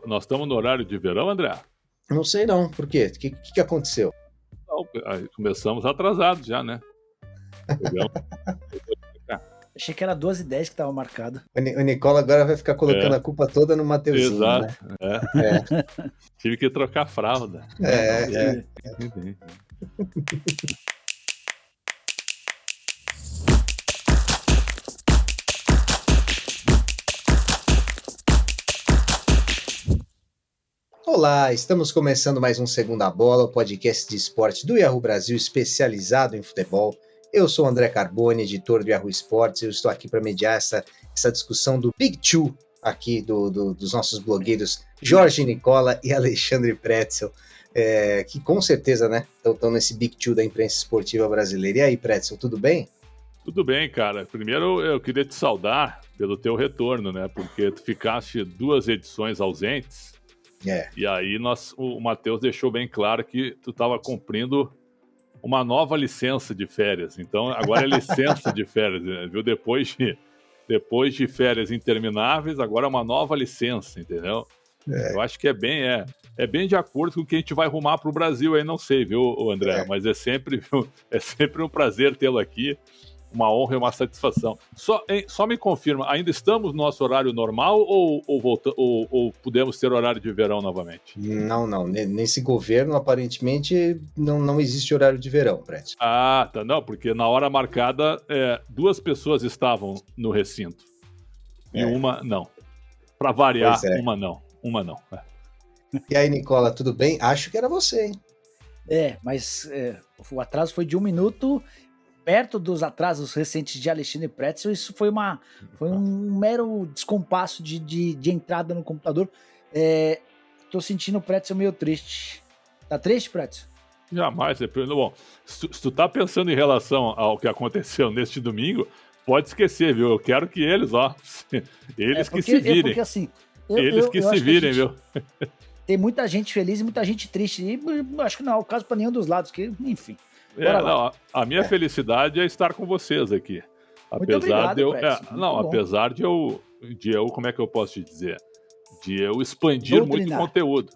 Nós estamos no horário de verão, André? Não sei não, por quê? O que aconteceu? Não, começamos atrasados já, né? Achei que era 12h10 que estava marcado. O Nicola agora vai ficar colocando a culpa toda no Mateuzinho, exato, né? Tive que trocar a fralda. Olá, estamos começando mais um Segunda Bola, o podcast de esporte do Yahoo Brasil, especializado em futebol. Eu sou o André Carboni, editor do Yahoo Esportes, e eu estou aqui para mediar essa discussão do Big Two aqui dos nossos blogueiros Jorge Nicola e Alexandre Pretzel, que com certeza, né, estão nesse Big Two da imprensa esportiva brasileira. E aí, Pretzel, tudo bem? Tudo bem, cara. Primeiro eu queria te saudar pelo teu retorno, né, porque tu ficaste 2 edições ausentes. E aí o Matheus deixou bem claro que tu estava cumprindo uma nova licença de férias. Então agora é licença de férias, viu? Depois de férias intermináveis, agora é uma nova licença, entendeu? Eu acho que é bem de acordo com o que a gente vai rumar para o Brasil aí, não sei, viu, André? Mas é sempre um prazer tê-lo aqui. Uma honra e uma satisfação. Só me confirma, ainda estamos no nosso horário normal ou podemos ter horário de verão novamente? Não. Nesse governo, aparentemente, não existe horário de verão, Brett. Ah, tá. Não, porque na hora marcada, 2 pessoas estavam no recinto. E uma não. Para variar, uma não. E aí, Nicola, tudo bem? Acho que era você, hein? Mas o atraso foi de 1 minuto. Perto dos atrasos recentes de Alexandre Pretzel, isso foi um mero descompasso de entrada no computador. Tô sentindo o Pretzel meio triste. Tá triste, Pretzel? Jamais. Bom, se tu tá pensando em relação ao que aconteceu neste domingo, pode esquecer, viu? Eu quero que eles, que se virem. Porque assim... Eles que se virem, viu? Tem muita gente feliz e muita gente triste. E acho que não é o caso para nenhum dos lados, que, enfim... A minha felicidade é estar com vocês aqui. Apesar de eu, como é que eu posso te dizer? De eu expandir muito conteúdo.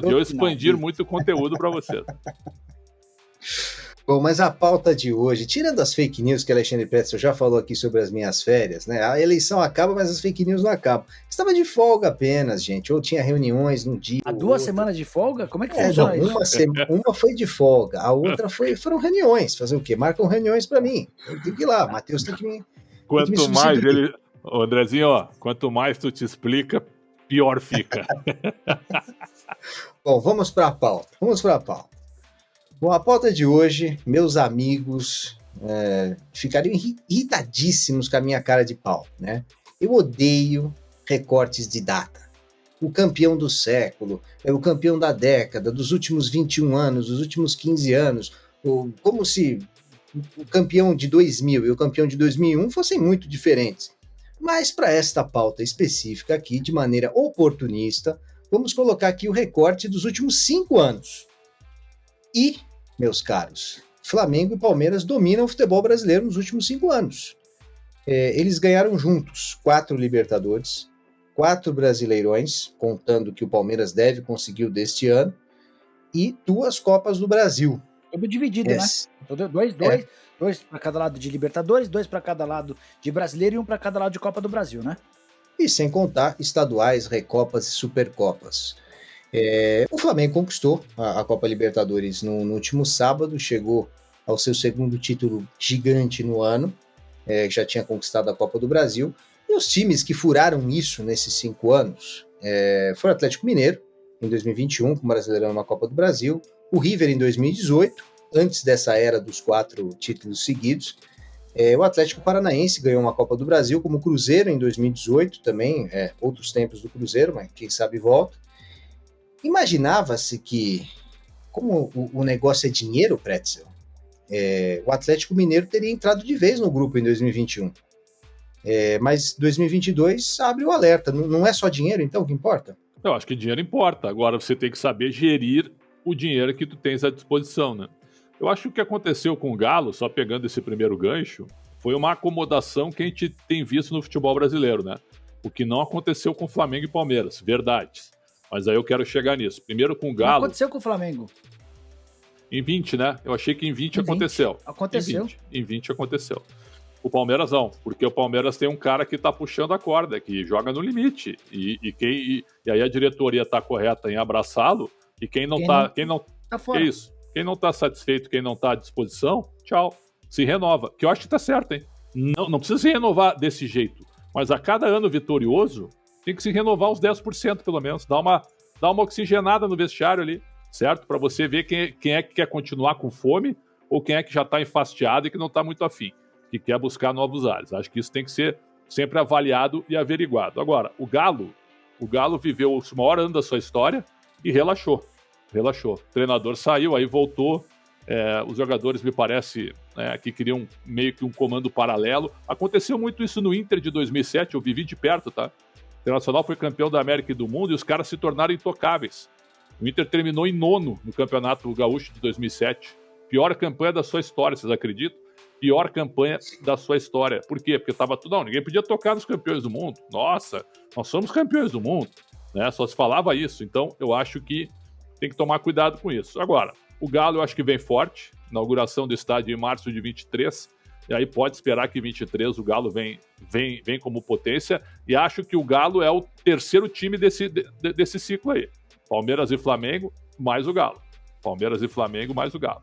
De eu expandir muito conteúdo para vocês. Bom, mas a pauta de hoje, tirando as fake news que Alexandre Pretzel já falou aqui sobre as minhas férias, né? A eleição acaba, mas as fake news não acabam. Estava de folga apenas, gente, ou tinha reuniões num dia. Há 2 semanas de folga? Como é que funciona isso? Uma foi de folga, a outra foram reuniões. Fazer o quê? Marcam reuniões para mim. Eu tenho que ir lá, Matheus tem que me. Quanto mais ele. Andrezinho, quanto mais tu te explica, pior fica. Bom, vamos para a pauta. Bom, a pauta de hoje, meus amigos ficariam irritadíssimos com a minha cara de pau, né? Eu odeio recortes de data. O campeão do século, o campeão da década, dos últimos 21 anos, dos últimos 15 anos, como se o campeão de 2000 e o campeão de 2001 fossem muito diferentes. Mas para esta pauta específica aqui, de maneira oportunista, vamos colocar aqui o recorte dos últimos 5 anos. E, meus caros, Flamengo e Palmeiras dominam o futebol brasileiro nos últimos 5 anos. Eles ganharam juntos 4 Libertadores, 4 Brasileirões, contando que o Palmeiras deve conseguir o deste ano, e 2 Copas do Brasil. Tudo dividido, né? 2 para cada lado de Libertadores, 2 para cada lado de Brasileiro e 1 para cada lado de Copa do Brasil, né? E sem contar estaduais, Recopas e Supercopas. O Flamengo conquistou a Copa Libertadores no último sábado, chegou ao seu segundo título gigante no ano, já tinha conquistado a Copa do Brasil, e os times que furaram isso nesses 5 anos foram o Atlético Mineiro, em 2021, com o Brasileirão na Copa do Brasil, o River em 2018, antes dessa era dos 4 títulos seguidos, o Atlético Paranaense ganhou uma Copa do Brasil, como o Cruzeiro em 2018 também, outros tempos do Cruzeiro, mas quem sabe volta. Imaginava-se que, como o negócio é dinheiro, Pretzel, o Atlético Mineiro teria entrado de vez no grupo em 2021. Mas 2022 abre o alerta. Não é só dinheiro, então, que importa? Eu acho que dinheiro importa. Agora você tem que saber gerir o dinheiro que tu tens à disposição, né? Eu acho que o que aconteceu com o Galo, só pegando esse primeiro gancho, foi uma acomodação que a gente tem visto no futebol brasileiro, né? O que não aconteceu com Flamengo e Palmeiras, verdade. Mas aí eu quero chegar nisso. Primeiro com o Galo. Não aconteceu com o Flamengo. Em 20, né? Eu achei que em 20 aconteceu. Aconteceu. Em 20 aconteceu. O Palmeiras não, porque o Palmeiras tem um cara que tá puxando a corda, que joga no limite. E aí a diretoria tá correta em abraçá-lo, e quem não tá fora. Que isso? Quem não tá satisfeito, quem não tá à disposição, tchau. Se renova. Que eu acho que tá certo, hein? Não precisa se renovar desse jeito. Mas a cada ano vitorioso, tem que se renovar uns 10% pelo menos. Dar uma oxigenada no vestiário ali, certo? Para você ver quem é que quer continuar com fome ou quem é que já está enfastiado e que não está muito afim, que quer buscar novos ares. Acho que isso tem que ser sempre avaliado e averiguado. Agora, o Galo viveu o maior ano da sua história e relaxou. O treinador saiu, aí voltou. Os jogadores, me parece, que queriam meio que um comando paralelo. Aconteceu muito isso no Inter de 2007, eu vivi de perto, tá? O Internacional foi campeão da América e do mundo e os caras se tornaram intocáveis. O Inter terminou em 9º no Campeonato Gaúcho de 2007. Pior campanha da sua história, vocês acreditam? Pior campanha da sua história. Por quê? Porque tava tudo... Não, ninguém podia tocar nos campeões do mundo. Nossa, nós somos campeões do mundo. Né? Só se falava isso. Então, eu acho que tem que tomar cuidado com isso. Agora, o Galo eu acho que vem forte. Inauguração do estádio em março de 23. E aí pode esperar que em 23 o Galo vem como potência. E acho que o Galo é o terceiro time desse ciclo aí. Palmeiras e Flamengo, mais o Galo. Palmeiras e Flamengo, mais o Galo.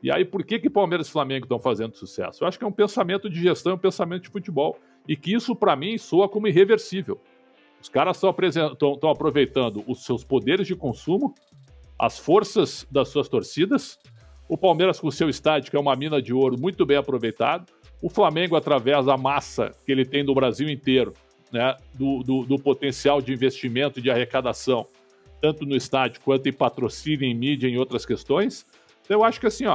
E aí, por que Palmeiras e Flamengo estão fazendo sucesso? Eu acho que é um pensamento de gestão, um pensamento de futebol. E que isso, para mim, soa como irreversível. Os caras estão aproveitando os seus poderes de consumo, as forças das suas torcidas, o Palmeiras com o seu estádio, que é uma mina de ouro muito bem aproveitado, o Flamengo através da massa que ele tem no Brasil inteiro, né, do potencial de investimento e de arrecadação, tanto no estádio quanto em patrocínio, em mídia e em outras questões. Então eu acho que assim,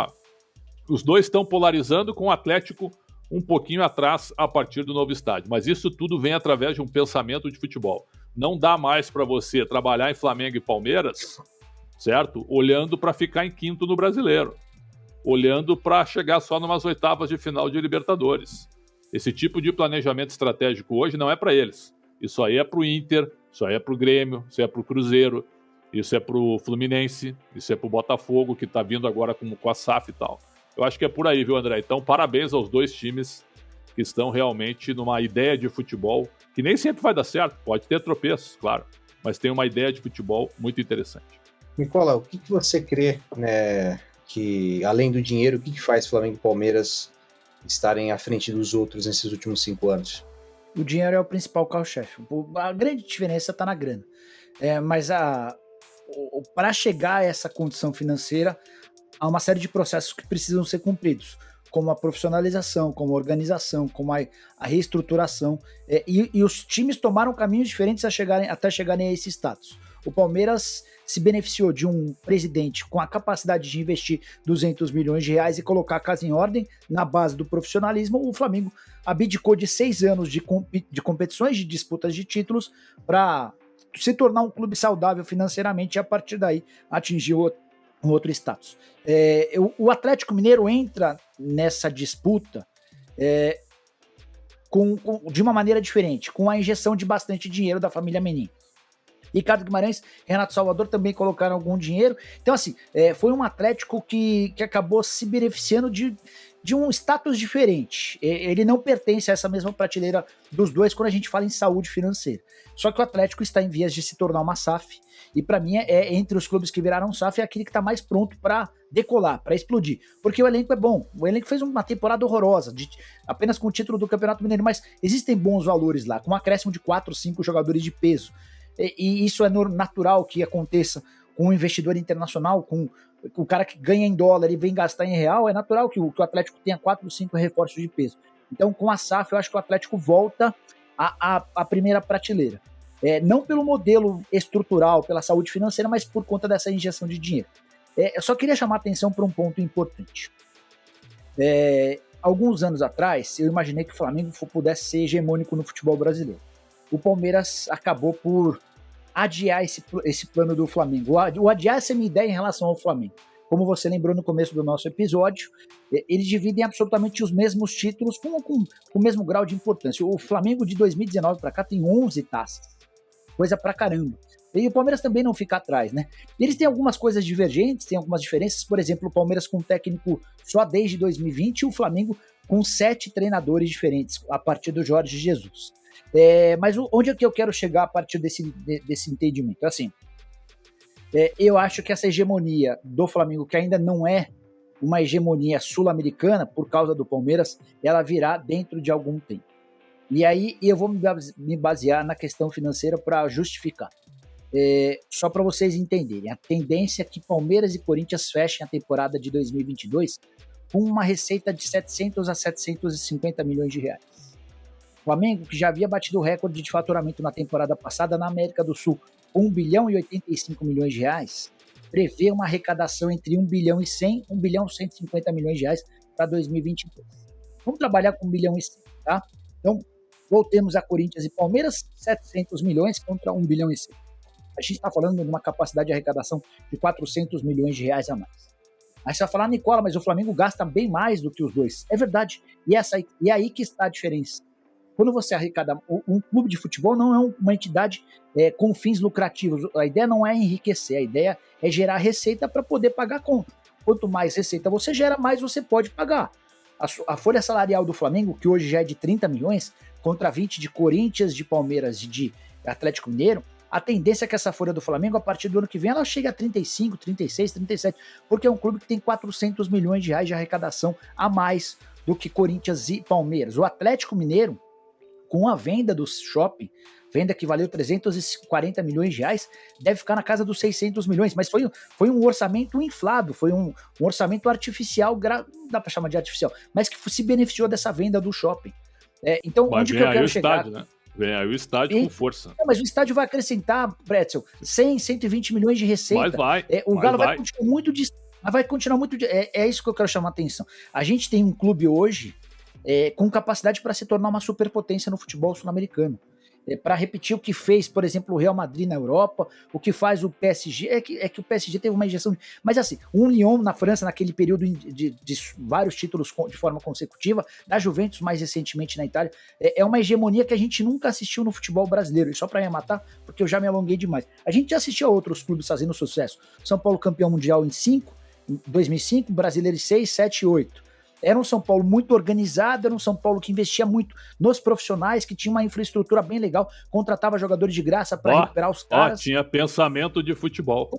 os dois estão polarizando com o Atlético um pouquinho atrás a partir do novo estádio. Mas isso tudo vem através de um pensamento de futebol. Não dá mais para você trabalhar em Flamengo e Palmeiras, certo? Olhando para ficar em quinto no Brasileiro. Olhando para chegar só numas oitavas de final de Libertadores. Esse tipo de planejamento estratégico hoje não é para eles. Isso aí é para o Inter, isso aí é para o Grêmio, isso é para o Cruzeiro, isso é para o Fluminense, isso é para o Botafogo, que está vindo agora com a SAF e tal. Eu acho que é por aí, viu, André? Então, parabéns aos dois times que estão realmente numa ideia de futebol que nem sempre vai dar certo, pode ter tropeços, claro, mas tem uma ideia de futebol muito interessante. Nicola, o que você crê, né, que além do dinheiro, o que faz Flamengo e Palmeiras estarem à frente dos outros nesses últimos 5 anos? O dinheiro é o principal carro-chefe. A grande diferença está na grana. Mas para chegar a essa condição financeira, há uma série de processos que precisam ser cumpridos, como a profissionalização, como a organização, como a reestruturação. E os times tomaram caminhos diferentes até chegarem a esse status. O Palmeiras se beneficiou de um presidente com a capacidade de investir 200 milhões de reais e colocar a casa em ordem na base do profissionalismo. O Flamengo abdicou de 6 anos de competições, de disputas de títulos, para se tornar um clube saudável financeiramente e a partir daí atingir um outro status. O Atlético Mineiro entra nessa disputa de uma maneira diferente, com a injeção de bastante dinheiro da família Menin. Ricardo Guimarães, Renato Salvador também colocaram algum dinheiro. Então, assim, foi um Atlético que acabou se beneficiando de um status diferente. Ele não pertence a essa mesma prateleira dos dois quando a gente fala em saúde financeira. Só que o Atlético está em vias de se tornar uma SAF. E para mim, entre os clubes que viraram SAF, é aquele que está mais pronto para decolar, para explodir. Porque o elenco é bom. O elenco fez uma temporada horrorosa, apenas com o título do Campeonato Mineiro, mas existem bons valores lá, com um acréscimo de 4, 5 jogadores de peso. E isso é natural que aconteça com um investidor internacional, com o cara que ganha em dólar e vem gastar em real. É natural que o Atlético tenha 4 ou 5 reforços de peso. Então, com a SAF, eu acho que o Atlético volta à primeira prateleira. Não pelo modelo estrutural, pela saúde financeira, mas por conta dessa injeção de dinheiro. Eu só queria chamar a atenção para um ponto importante. Alguns anos atrás, eu imaginei que o Flamengo pudesse ser hegemônico no futebol brasileiro. O Palmeiras acabou por adiar esse plano do Flamengo, ou adiar essa minha ideia em relação ao Flamengo. como você lembrou no começo do nosso episódio, eles dividem absolutamente os mesmos títulos com o mesmo grau de importância. O Flamengo de 2019 para cá tem 11 taças, coisa pra caramba. E o Palmeiras também não fica atrás, né? Eles têm algumas coisas divergentes, tem algumas diferenças, por exemplo, o Palmeiras com um técnico só desde 2020 e o Flamengo com 7 treinadores diferentes, a partir do Jorge Jesus. Mas onde é que eu quero chegar a partir desse entendimento? Assim, eu acho que essa hegemonia do Flamengo, que ainda não é uma hegemonia sul-americana, por causa do Palmeiras, ela virá dentro de algum tempo. E aí eu vou me basear na questão financeira para justificar. Só para vocês entenderem, a tendência é que Palmeiras e Corinthians fechem a temporada de 2022 com uma receita de 700 a 750 milhões de reais. O Flamengo, que já havia batido o recorde de faturamento na temporada passada na América do Sul, 1 bilhão e 85 milhões de reais, prevê uma arrecadação entre 1 bilhão e 100, 1 bilhão e 150 milhões de reais para 2022. Vamos trabalhar com 1 bilhão e 100, tá? Então, voltemos a Corinthians e Palmeiras, 700 milhões contra 1 bilhão e 100. A gente está falando de uma capacidade de arrecadação de 400 milhões de reais a mais. Aí você vai falar, Nicola, mas o Flamengo gasta bem mais do que os dois. É verdade. E aí que está a diferença. Quando você arrecada, um clube de futebol não é uma entidade com fins lucrativos. A ideia não é enriquecer, a ideia é gerar receita para poder pagar a conta. Quanto mais receita você gera, mais você pode pagar. A folha salarial do Flamengo, que hoje já é de 30 milhões, contra 20 de Corinthians, de Palmeiras e de Atlético Mineiro, a tendência é que essa folha do Flamengo, a partir do ano que vem, ela chegue a 35, 36, 37, porque é um clube que tem 400 milhões de reais de arrecadação a mais do que Corinthians e Palmeiras. O Atlético Mineiro, com a venda do shopping, venda que valeu 340 milhões de reais, deve ficar na casa dos 600 milhões, mas foi um orçamento inflado, foi um orçamento artificial, não dá para chamar de artificial, mas que se beneficiou dessa venda do shopping. Então, mas onde que eu quero chegar? Estádio, né? Vem aí o estádio com força. Mas o estádio vai acrescentar, Pretzel, 100, 120 milhões de receita. Mas vai. O Galo vai continuar muito distante. Vai continuar muito. É isso que eu quero chamar a atenção. A gente tem um clube hoje com capacidade para se tornar uma superpotência no futebol sul-americano. Para repetir o que fez, por exemplo, o Real Madrid na Europa, o que faz o PSG, é que o PSG teve uma injeção, mas assim, o Lyon na França, naquele período de vários títulos de forma consecutiva, da Juventus mais recentemente na Itália, é uma hegemonia que a gente nunca assistiu no futebol brasileiro, e só para arrematar, porque eu já me alonguei demais. A gente já assistiu a outros clubes fazendo sucesso, São Paulo campeão mundial em 2005, Brasileiro em 6, 7 e 8. Era um São Paulo muito organizado, era um São Paulo que investia muito nos profissionais, que tinha uma infraestrutura bem legal, contratava jogadores de graça para recuperar os caras. Tinha pensamento de futebol.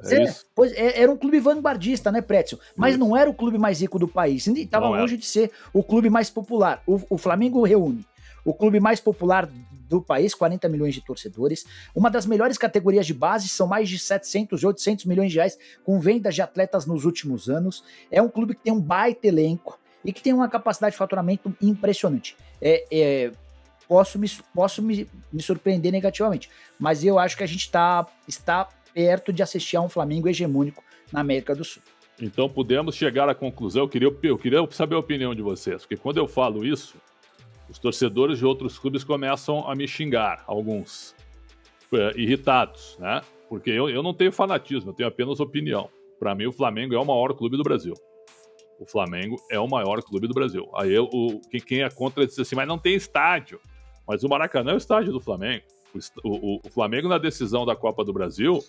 Era um clube vanguardista, né, Pretzel? Mas não era o clube mais rico do país, estava longe de ser o clube mais popular. O Flamengo reúne o clube mais popular do país, 40 milhões de torcedores, uma das melhores categorias de base, são mais de 700 e 800 milhões de reais com vendas de atletas nos últimos anos, é um clube que tem um baita elenco, e que tem uma capacidade de faturamento impressionante. Posso me surpreender negativamente, mas eu acho que a gente está perto de assistir a um Flamengo hegemônico na América do Sul. Então podemos chegar à conclusão, eu queria saber a opinião de vocês, porque quando eu falo isso, os torcedores de outros clubes começam a me xingar, alguns irritados, né? Porque eu não tenho fanatismo, eu tenho apenas opinião. Para mim o Flamengo é o maior clube do Brasil. O Flamengo é o maior clube do Brasil. Aí quem é contra diz assim, mas não tem estádio. Mas o Maracanã é o estádio do Flamengo. O Flamengo, na decisão da Copa do Brasil,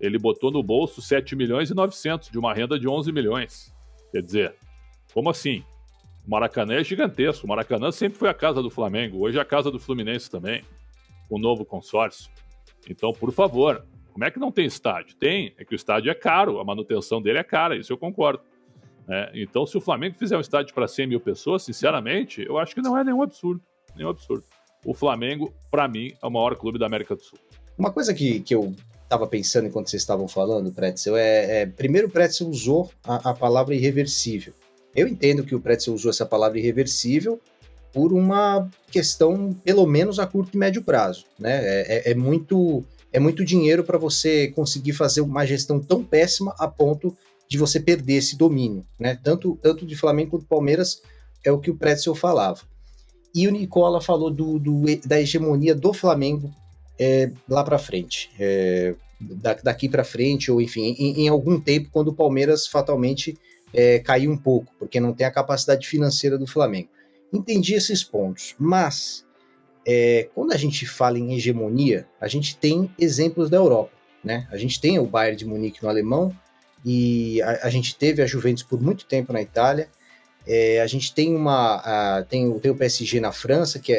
ele botou no bolso 7 milhões e 900 de uma renda de 11 milhões. Quer dizer, como assim? O Maracanã é gigantesco. O Maracanã sempre foi a casa do Flamengo. Hoje é a casa do Fluminense também, com o novo consórcio. Então, por favor, como é que não tem estádio? Tem, é que o estádio é caro, a manutenção dele é cara, isso eu concordo. Então, se o Flamengo fizer um estádio para 100 mil pessoas, sinceramente, eu acho que não é nenhum absurdo. O Flamengo, para mim, é o maior clube da América do Sul. Uma coisa que eu estava pensando enquanto vocês estavam falando, Pretzel, primeiro o Pretzel usou a palavra irreversível. Eu entendo que o Pretzel usou essa palavra irreversível por uma questão, pelo menos a curto e médio prazo, né? É muito dinheiro para você conseguir fazer uma gestão tão péssima a ponto de você perder esse domínio, né? Tanto de Flamengo quanto Palmeiras é o que o Pretzel falava. E o Nicola falou da hegemonia do Flamengo lá para frente. Daqui para frente, ou enfim, em algum tempo, quando o Palmeiras fatalmente cair um pouco, porque não tem a capacidade financeira do Flamengo. Entendi esses pontos, mas quando a gente fala em hegemonia, a gente tem exemplos da Europa, né? A gente tem o Bayern de Munique no alemão, e a gente teve a Juventus por muito tempo na Itália, a gente tem tem o PSG na França, que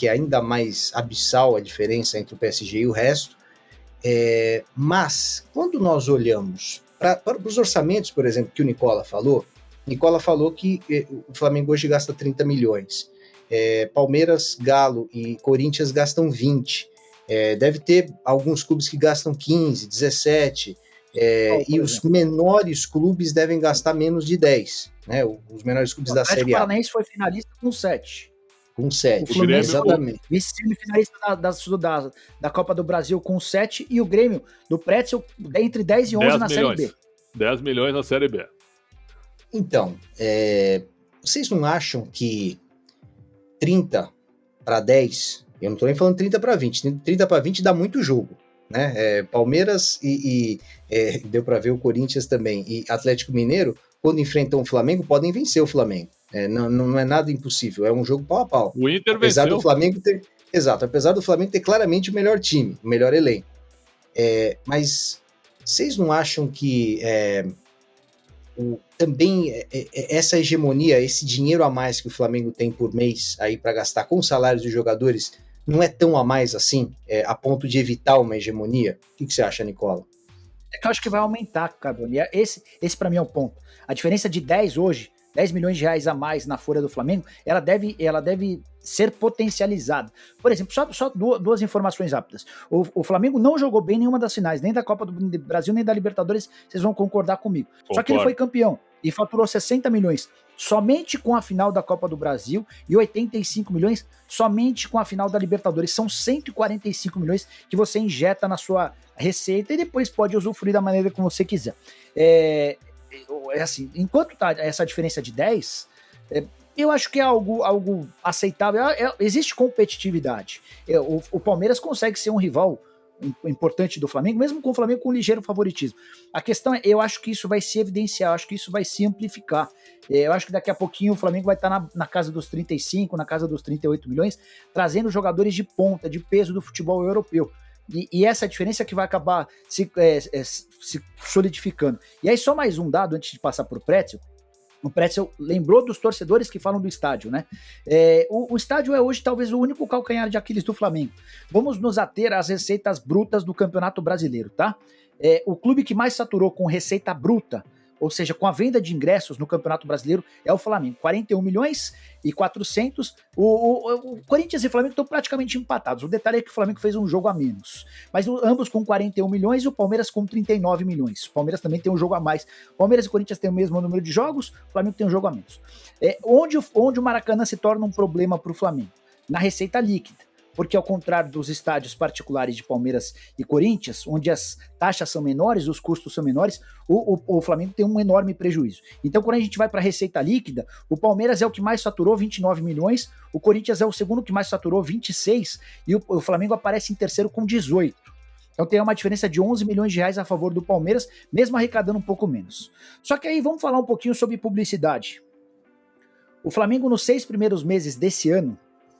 é ainda mais abissal a diferença entre o PSG e o resto, mas quando nós olhamos para os orçamentos, por exemplo, que o Nicola falou que o Flamengo hoje gasta 30 milhões, Palmeiras, Galo e Corinthians gastam 20, deve ter alguns clubes que gastam 15, 17, e os menores clubes devem gastar menos de 10, né? Os menores clubes da Série A. O Paranaense foi finalista com 7. Com 7, o Fluminense, exatamente. Vice-semifinalista da Copa do Brasil com 7, e o Grêmio do Pretzel entre 10 e 11 na Série B. 10 milhões na Série B. Então, vocês não acham que 30 para 10, eu não estou nem falando 30 para 20, 30 para 20 dá muito jogo, né? Palmeiras e deu para ver o Corinthians também, e Atlético Mineiro, quando enfrentam o Flamengo, podem vencer o Flamengo. Não é nada impossível, é um jogo pau a pau. O Inter apesar venceu. Do Flamengo ter, exato, apesar do Flamengo ter claramente o melhor time, o melhor elenco. Mas vocês não acham que também essa hegemonia, esse dinheiro a mais que o Flamengo tem por mês aí para gastar com os salários dos jogadores, não é tão a mais assim, a ponto de evitar uma hegemonia? O que você acha, Nicola? Que eu acho que vai aumentar, Carboni. Esse para mim é o ponto. A diferença de 10 hoje, 10 milhões de reais a mais na folha do Flamengo, ela deve ser potencializada. Por exemplo, só duas informações rápidas. O Flamengo não jogou bem nenhuma das finais, nem da Copa do Brasil, nem da Libertadores, vocês vão concordar comigo. Concordo. Só que ele foi campeão e faturou 60 milhões somente com a final da Copa do Brasil e 85 milhões somente com a final da Libertadores. São 145 milhões que você injeta na sua receita e depois pode usufruir da maneira como você quiser. Assim, enquanto tá essa diferença de 10, eu acho que é algo aceitável. Existe competitividade. O Palmeiras consegue ser um rival importante do Flamengo, mesmo com o Flamengo com um ligeiro favoritismo. A questão é, eu acho que isso vai se evidenciar, eu acho que isso vai se amplificar. Eu acho que daqui a pouquinho o Flamengo vai estar na casa dos 35, na casa dos 38 milhões, trazendo jogadores de ponta, de peso do futebol europeu. E essa diferença que vai acabar se solidificando. E aí só mais um dado antes de passar para o Pretzel. O Pretzel lembrou dos torcedores que falam do estádio, né? O estádio é hoje talvez o único calcanhar de Aquiles do Flamengo. Vamos nos ater às receitas brutas do Campeonato Brasileiro, tá? O clube que mais saturou com receita bruta, ou seja, com a venda de ingressos no Campeonato Brasileiro, é o Flamengo. 41 milhões e 400. O Corinthians e o Flamengo estão praticamente empatados. O detalhe é que o Flamengo fez um jogo a menos. Mas ambos com 41 milhões e o Palmeiras com 39 milhões. O Palmeiras também tem um jogo a mais. O Palmeiras e o Corinthians têm o mesmo número de jogos, o Flamengo tem um jogo a menos. Onde o Maracanã se torna um problema para o Flamengo? Na receita líquida. Porque ao contrário dos estádios particulares de Palmeiras e Corinthians, onde as taxas são menores, os custos são menores, o Flamengo tem um enorme prejuízo. Então, quando a gente vai para a receita líquida, o Palmeiras é o que mais saturou, 29 milhões, o Corinthians é o segundo que mais saturou, 26, e o Flamengo aparece em terceiro com 18. Então tem uma diferença de 11 milhões de reais a favor do Palmeiras, mesmo arrecadando um pouco menos. Só que aí vamos falar um pouquinho sobre publicidade. O Flamengo, nos 6 primeiros meses desse ano,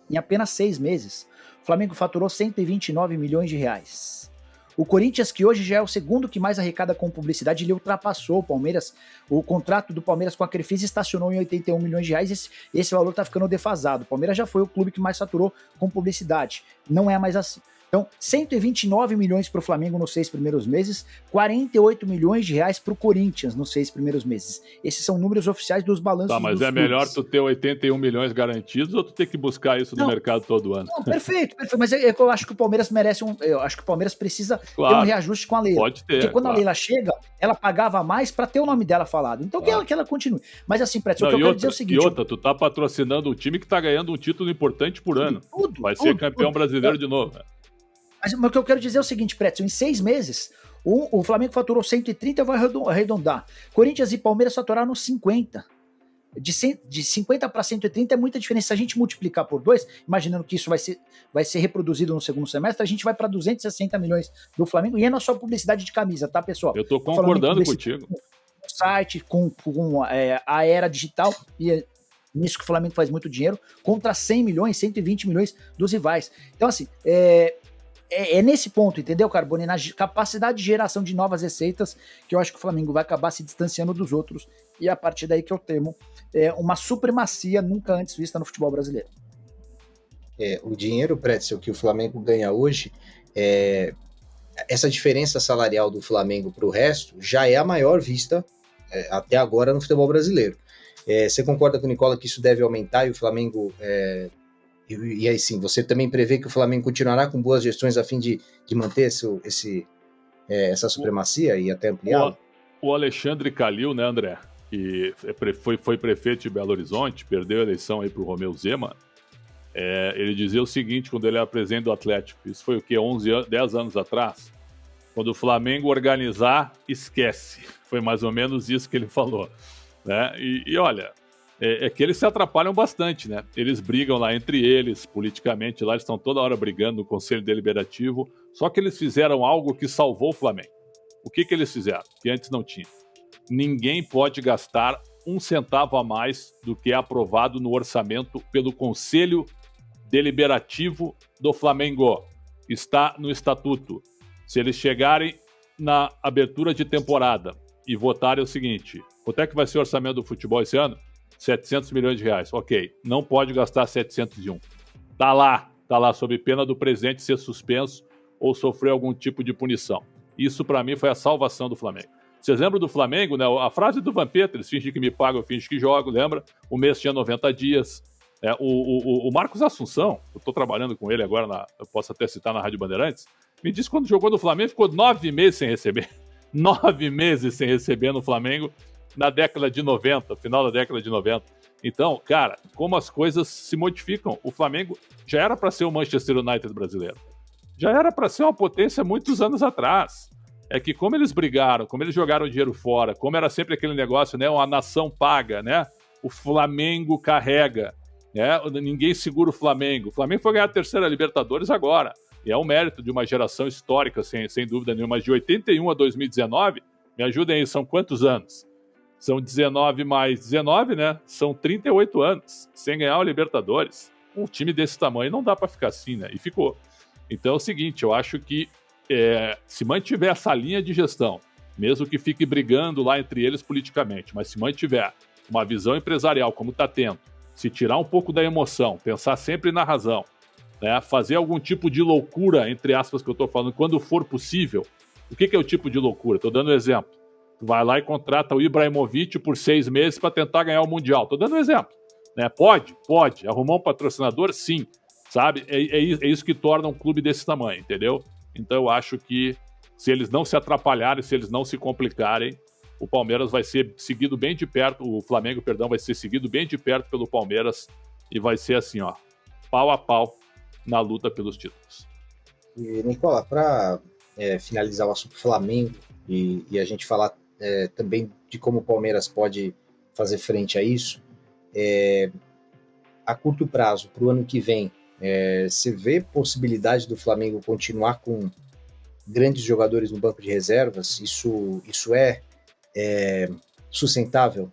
em apenas 6 meses, o Flamengo faturou 129 milhões de reais. O Corinthians, que hoje já é o segundo que mais arrecada com publicidade, ele ultrapassou o Palmeiras. O contrato do Palmeiras com a Crefisa estacionou em 81 milhões de reais. Esse valor está ficando defasado. O Palmeiras já foi o clube que mais saturou com publicidade. Não é mais assim. Então, 129 milhões para o Flamengo nos 6 primeiros meses, 48 milhões de reais para o Corinthians nos 6 primeiros meses. Esses são números oficiais dos balanços dos mas é clubes. Melhor tu ter 81 milhões garantidos ou tu ter que buscar isso no mercado todo ano? Não, perfeito. Mas eu acho que o Palmeiras merece eu acho que o Palmeiras precisa ter um reajuste com a Leila. Pode ter. Porque quando a Leila chega, ela pagava mais para ter o nome dela falado. Então que ela continue. Mas assim, Pretzel, o que eu quero dizer é o seguinte... E outra, tu tá patrocinando um time que tá ganhando um título importante por ano. Vai ser campeão brasileiro de novo. Mas o que eu quero dizer é o seguinte, Pretzel, em 6 meses, o Flamengo faturou 130, eu vou arredondar. Corinthians e Palmeiras faturaram 50. de 50 para 130 é muita diferença. Se a gente multiplicar por 2, imaginando que isso vai ser reproduzido no segundo semestre, a gente vai para 260 milhões do Flamengo, e é na sua publicidade de camisa, tá, pessoal? Eu tô concordando contigo. Site, com a era digital, e nisso que o Flamengo faz muito dinheiro, contra 100 milhões, 120 milhões dos rivais. Então, assim, é nesse ponto, entendeu, Carbone? Na capacidade de geração de novas receitas, que eu acho que o Flamengo vai acabar se distanciando dos outros, e é a partir daí que eu temo uma supremacia nunca antes vista no futebol brasileiro. O dinheiro, Pretzel, que o Flamengo ganha hoje, essa diferença salarial do Flamengo para o resto já é a maior vista até agora no futebol brasileiro. Você concorda com o Nicola que isso deve aumentar e o Flamengo... E aí sim, você também prevê que o Flamengo continuará com boas gestões a fim de manter essa supremacia e até ampliá-la? O Alexandre Calil, né, André, que foi prefeito de Belo Horizonte, perdeu a eleição aí para o Romeu Zema, ele dizia o seguinte quando ele era presidente do Atlético, isso foi o quê? 10 anos atrás? Quando o Flamengo organizar, esquece. Foi mais ou menos isso que ele falou. Né? E olha, é que eles se atrapalham bastante, né? Eles brigam lá entre eles, politicamente, lá eles estão toda hora brigando no Conselho Deliberativo, só que eles fizeram algo que salvou o Flamengo. O que eles fizeram? Que antes não tinha. Ninguém pode gastar um centavo a mais do que é aprovado no orçamento pelo Conselho Deliberativo do Flamengo. Está no estatuto. Se eles chegarem na abertura de temporada e votarem o seguinte, quanto é que vai ser o orçamento do futebol esse ano? 700 milhões de reais. Ok, não pode gastar 701. Tá lá, sob pena do presidente ser suspenso ou sofrer algum tipo de punição. Isso, para mim, foi a salvação do Flamengo. Vocês lembram do Flamengo, né? A frase do Vampeta, eles fingem que me pagam, eu fingo que jogo, lembra? O mês tinha 90 dias. O Marcos Assunção, eu estou trabalhando com ele agora, eu posso até citar na Rádio Bandeirantes, me disse que quando jogou no Flamengo ficou 9 meses sem receber. 9 meses sem receber no Flamengo na década de 90, final da década de 90. Então, cara, como as coisas se modificam. O Flamengo já era para ser o Manchester United brasileiro. Já era para ser uma potência muitos anos atrás. É que como eles brigaram, como eles jogaram dinheiro fora, como era sempre aquele negócio, né? Uma nação paga, né? O Flamengo carrega, né? Ninguém segura o Flamengo. O Flamengo foi ganhar a terceira Libertadores agora. E é um mérito de uma geração histórica, sem dúvida nenhuma. Mas de 81 a 2019, me ajudem aí, são quantos anos? São 19 mais 19, né? São 38 anos sem ganhar o Libertadores. Um time desse tamanho não dá para ficar assim, né? E ficou. Então é o seguinte, eu acho que se mantiver essa linha de gestão, mesmo que fique brigando lá entre eles politicamente, mas se mantiver uma visão empresarial como está tendo, se tirar um pouco da emoção, pensar sempre na razão, né? Fazer algum tipo de loucura, entre aspas, que eu estou falando, quando for possível. O que é o tipo de loucura? Estou dando um exemplo. Tu vai lá e contrata o Ibrahimovic por 6 meses para tentar ganhar o Mundial. Estou dando um exemplo. Né? Pode. Arrumar um patrocinador? Sim. Sabe? É isso que torna um clube desse tamanho, entendeu? Então eu acho que se eles não se atrapalharem, se eles não se complicarem, o Palmeiras vai ser seguido bem de perto, o Flamengo, perdão, vai ser seguido bem de perto pelo Palmeiras e vai ser assim, ó, pau a pau na luta pelos títulos. E, Nicola, para finalizar o assunto Flamengo e a gente falar também de como o Palmeiras pode fazer frente a isso, a curto prazo, para o ano que vem, você vê possibilidade do Flamengo continuar com grandes jogadores no banco de reservas? Isso é sustentável,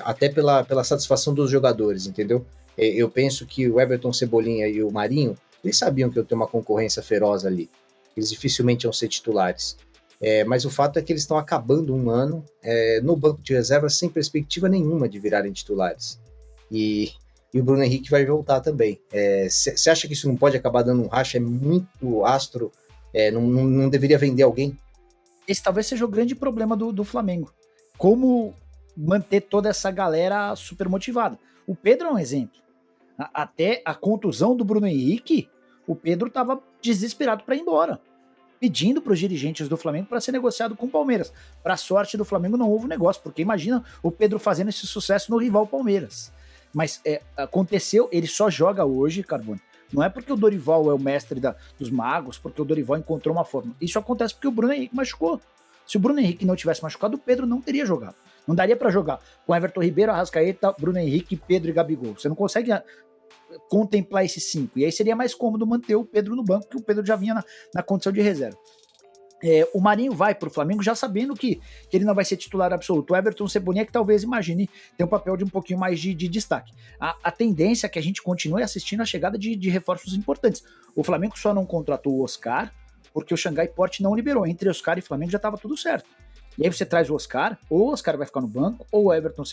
até pela satisfação dos jogadores, entendeu? Eu penso que o Everton, Cebolinha e o Marinho, eles sabiam que eu tenho uma concorrência feroz ali. Eles dificilmente iam ser titulares. Mas o fato é que eles estão acabando um ano no banco de reservas sem perspectiva nenhuma de virarem titulares. E o Bruno Henrique vai voltar também. Você acha que isso não pode acabar dando um racha? É muito astro, não deveria vender alguém? Esse talvez seja o grande problema do Flamengo. Como manter toda essa galera super motivada. O Pedro é um exemplo. Até a contusão do Bruno Henrique, o Pedro estava desesperado para ir embora, pedindo para os dirigentes do Flamengo para ser negociado com o Palmeiras. Para a sorte do Flamengo não houve negócio, porque imagina o Pedro fazendo esse sucesso no rival Palmeiras. Mas aconteceu, ele só joga hoje, Carbone. Não é porque o Dorival é o mestre dos magos, porque o Dorival encontrou uma forma. Isso acontece porque o Bruno Henrique machucou. Se o Bruno Henrique não tivesse machucado, o Pedro não teria jogado. Não daria para jogar com Everton Ribeiro, Arrascaeta, Bruno Henrique, Pedro e Gabigol. Você não consegue contemplar esses 5. E aí seria mais cômodo manter o Pedro no banco, que o Pedro já vinha na condição de reserva. O Marinho vai pro Flamengo já sabendo que ele não vai ser titular absoluto. O Everton Cebolinha que talvez imagine ter um papel de um pouquinho mais de destaque. A tendência é que a gente continue assistindo a chegada de reforços importantes. O Flamengo só não contratou o Oscar porque o Xangai Porte não liberou. Entre Oscar e Flamengo já estava tudo certo. E aí você traz o Oscar, ou o Oscar vai ficar no banco, ou o Everton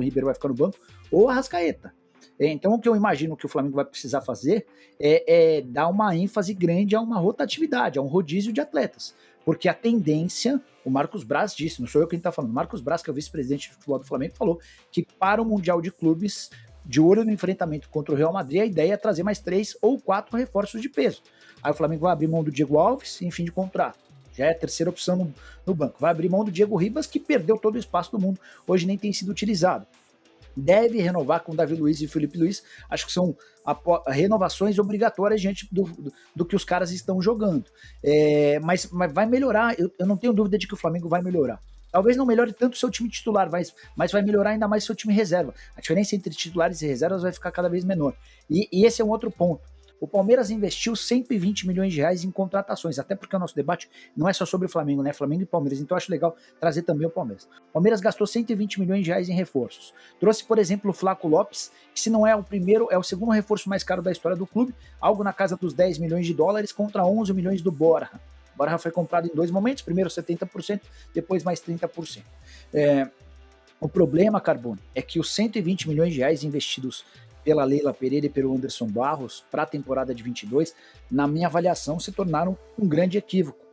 Ribeiro vai ficar no banco, ou o Arrascaeta. Então o que eu imagino que o Flamengo vai precisar fazer é dar uma ênfase grande a uma rotatividade, a um rodízio de atletas. Porque a tendência, o Marcos Braz disse, não sou eu quem está falando, o Marcos Braz, que é o vice-presidente de futebol do Flamengo, falou que para o Mundial de Clubes, de olho no enfrentamento contra o Real Madrid, a ideia é trazer mais 3 ou 4 reforços de peso. Aí o Flamengo vai abrir mão do Diego Alves em fim de contrato. Já é a terceira opção no banco. Vai abrir mão do Diego Ribas, que perdeu todo o espaço do mundo, hoje nem tem sido utilizado. Deve renovar com o Davi Luiz e o Felipe Luiz, acho que são renovações obrigatórias diante do que os caras estão jogando. Mas vai melhorar, eu não tenho dúvida de que o Flamengo vai melhorar. Talvez não melhore tanto o seu time titular, mas vai melhorar ainda mais o seu time reserva. A diferença entre titulares e reservas vai ficar cada vez menor. E esse é um outro ponto. O Palmeiras investiu 120 milhões de reais em contratações, até porque o nosso debate não é só sobre o Flamengo, né? Flamengo e Palmeiras, então eu acho legal trazer também o Palmeiras. O Palmeiras gastou 120 milhões de reais em reforços. Trouxe, por exemplo, o Flaco Lopes, que se não é o primeiro, é o segundo reforço mais caro da história do clube, algo na casa dos 10 milhões de dólares contra 11 milhões do Borja. O Borja foi comprado em 2 momentos, primeiro 70%, depois mais 30%. O problema, Carbone, é que os 120 milhões de reais investidos pela Leila Pereira e pelo Anderson Barros para a temporada de 22, na minha avaliação, se tornaram um grande equívoco,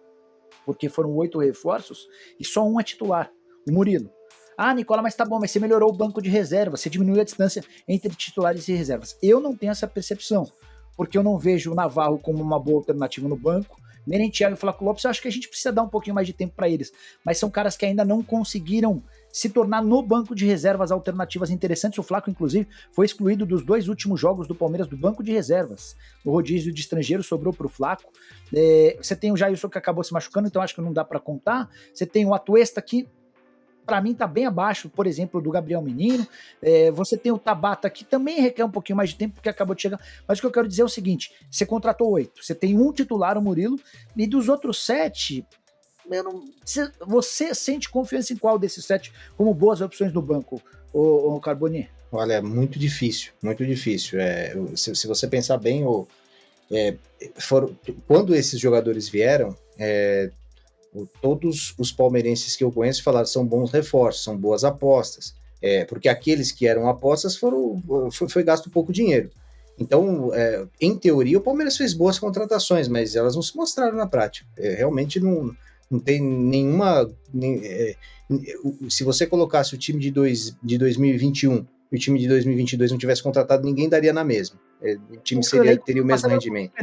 porque foram 8 reforços e só um é titular, o Murilo. Ah, Nicola, mas tá bom, mas você melhorou o banco de reserva, você diminuiu a distância entre titulares e reservas. Eu não tenho essa percepção, porque eu não vejo o Navarro como uma boa alternativa no banco, Merentiel e o Flaco Lopes, eu acho que a gente precisa dar um pouquinho mais de tempo para eles, mas são caras que ainda não conseguiram se tornar no banco de reservas alternativas interessantes. O Flaco, inclusive, foi excluído dos 2 últimos jogos do Palmeiras do banco de reservas. O rodízio de estrangeiro sobrou para o Flaco. Você tem o Jailson que acabou se machucando, então acho que não dá para contar. Você tem o Atuesta que, para mim, tá bem abaixo, por exemplo, do Gabriel Menino. Você tem o Tabata que também requer um pouquinho mais de tempo porque acabou de chegar. Mas o que eu quero dizer é o seguinte, você contratou 8, você tem um titular, o Murilo, e dos outros 7... Você sente confiança em qual desses 7 como boas opções do banco, o Carboni? Olha, muito difícil, muito difícil. Se você pensar bem, quando esses jogadores vieram, todos os palmeirenses que eu conheço falaram que são bons reforços, são boas apostas, porque aqueles que eram apostas foi gasto pouco dinheiro. Então, em teoria, o Palmeiras fez boas contratações, mas elas não se mostraram na prática. Realmente não tem nenhuma... se você colocasse o time de 2021 e o time de 2022 não tivesse contratado, ninguém daria na mesma. O time teria o mesmo rendimento.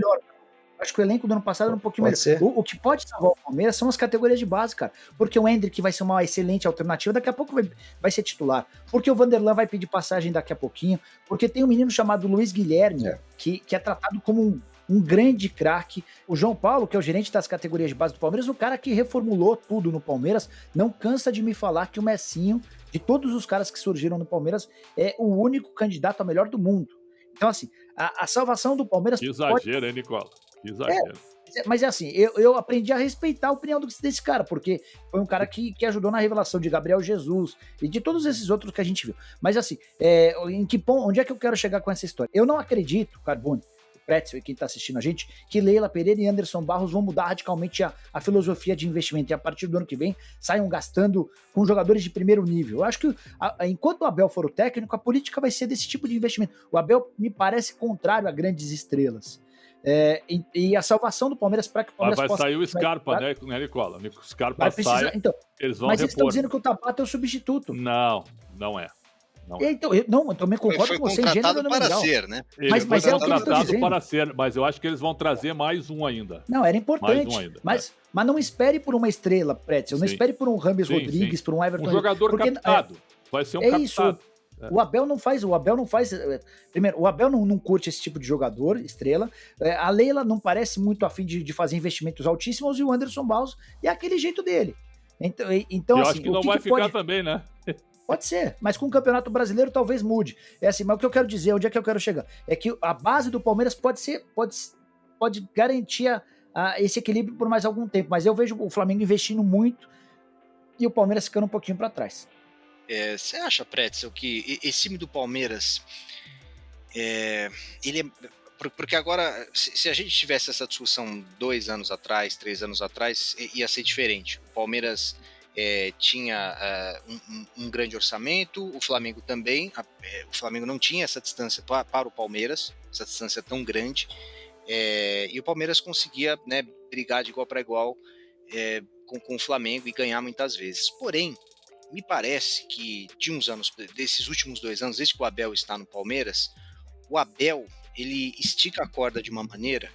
Acho que o elenco do ano passado era um pouquinho melhor. O que pode salvar o Palmeiras são as categorias de base, cara. Porque o Endrick vai ser uma excelente alternativa, daqui a pouco vai ser titular. Porque o Vanderlan vai pedir passagem daqui a pouquinho. Porque tem um menino chamado Luiz Guilherme, que é tratado como um grande craque. O João Paulo, que é o gerente das categorias de base do Palmeiras, o cara que reformulou tudo no Palmeiras, não cansa de me falar que o Messinho, de todos os caras que surgiram no Palmeiras, é o único candidato a melhor do mundo. Então, assim, a salvação do Palmeiras... Que exagero, hein, Nicola? Que exagero. Mas é assim, eu aprendi a respeitar a opinião desse cara, porque foi um cara que ajudou na revelação de Gabriel Jesus e de todos esses outros que a gente viu. Mas assim, onde é que eu quero chegar com essa história? Eu não acredito, Carbone, Pretzel e quem está assistindo a gente, que Leila Pereira e Anderson Barros vão mudar radicalmente a filosofia de investimento e a partir do ano que vem saiam gastando com jogadores de primeiro nível. Eu acho que enquanto o Abel for o técnico, a política vai ser desse tipo de investimento. O Abel me parece contrário a grandes estrelas. E a salvação do Palmeiras para que o Palmeiras possa... Vai sair o Scarpa, né, Nicola? O Scarpa sai, então, eles vão mas repor. Eles estão dizendo que o Tabata é o substituto. Não é. Então, eu também concordo com você. Contratado para ser, né? Mas é o que eu estou dizendo. Para ser, mas eu acho que eles vão trazer mais um ainda. Não, era importante. Mas não espere por uma estrela, Pretzel. Não espere por um Rames Rodrigues, por um Everton. Um jogador captado. Vai ser um captado. Isso. O Abel não faz. Primeiro, o Abel não curte esse tipo de jogador, estrela. A Leila não parece muito afim de fazer investimentos altíssimos e o Anderson Barros é aquele jeito dele. Então eu assim, acho que não vai ficar também, né? Pode ser, mas com o Campeonato Brasileiro talvez mude. É assim, mas o que eu quero dizer, onde é que eu quero chegar? É que a base do Palmeiras pode garantir esse equilíbrio por mais algum tempo, mas eu vejo o Flamengo investindo muito e o Palmeiras ficando um pouquinho para trás. Você acha, Pretzel, que esse time do Palmeiras, ele é... Porque agora, se a gente tivesse essa discussão 2 anos atrás, 3 anos atrás, ia ser diferente. O Palmeiras tinha um grande orçamento, o Flamengo também. O Flamengo não tinha essa distância para o Palmeiras, essa distância tão grande. E o Palmeiras conseguia, né, brigar de igual para igual com o Flamengo e ganhar muitas vezes. Porém, me parece que desses últimos 2 anos, desde que o Abel está no Palmeiras, o Abel ele estica a corda de uma maneira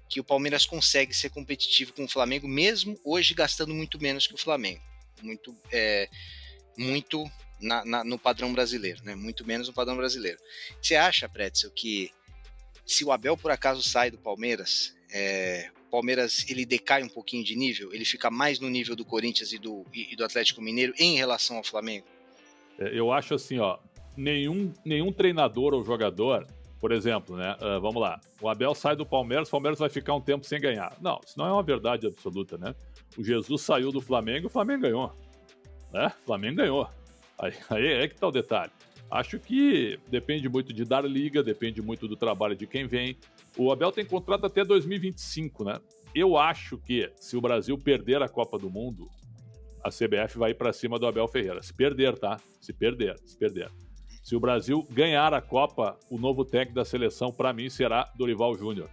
que o Palmeiras consegue ser competitivo com o Flamengo, mesmo hoje gastando muito menos que o Flamengo. Muito no padrão brasileiro, né? Muito menos no padrão brasileiro. Você acha, Pretzel, que se o Abel por acaso sai do Palmeiras, o Palmeiras ele decai um pouquinho de nível? Ele fica mais no nível do Corinthians e do Atlético Mineiro em relação ao Flamengo? Eu acho assim, ó, nenhum treinador ou jogador, por exemplo, né? Vamos lá, o Abel sai do Palmeiras, o Palmeiras vai ficar um tempo sem ganhar. Não, isso não é uma verdade absoluta, né? O Jesus saiu do Flamengo, o Flamengo ganhou, né? O Flamengo ganhou. Aí é que tá o detalhe. Acho que depende muito de dar liga, depende muito do trabalho de quem vem. O Abel tem contrato até 2025, né? Eu acho que se o Brasil perder a Copa do Mundo, a CBF vai ir para cima do Abel Ferreira. Se perder, tá? Se perder. Se o Brasil ganhar a Copa, o novo técnico da seleção, para mim, será Dorival Júnior.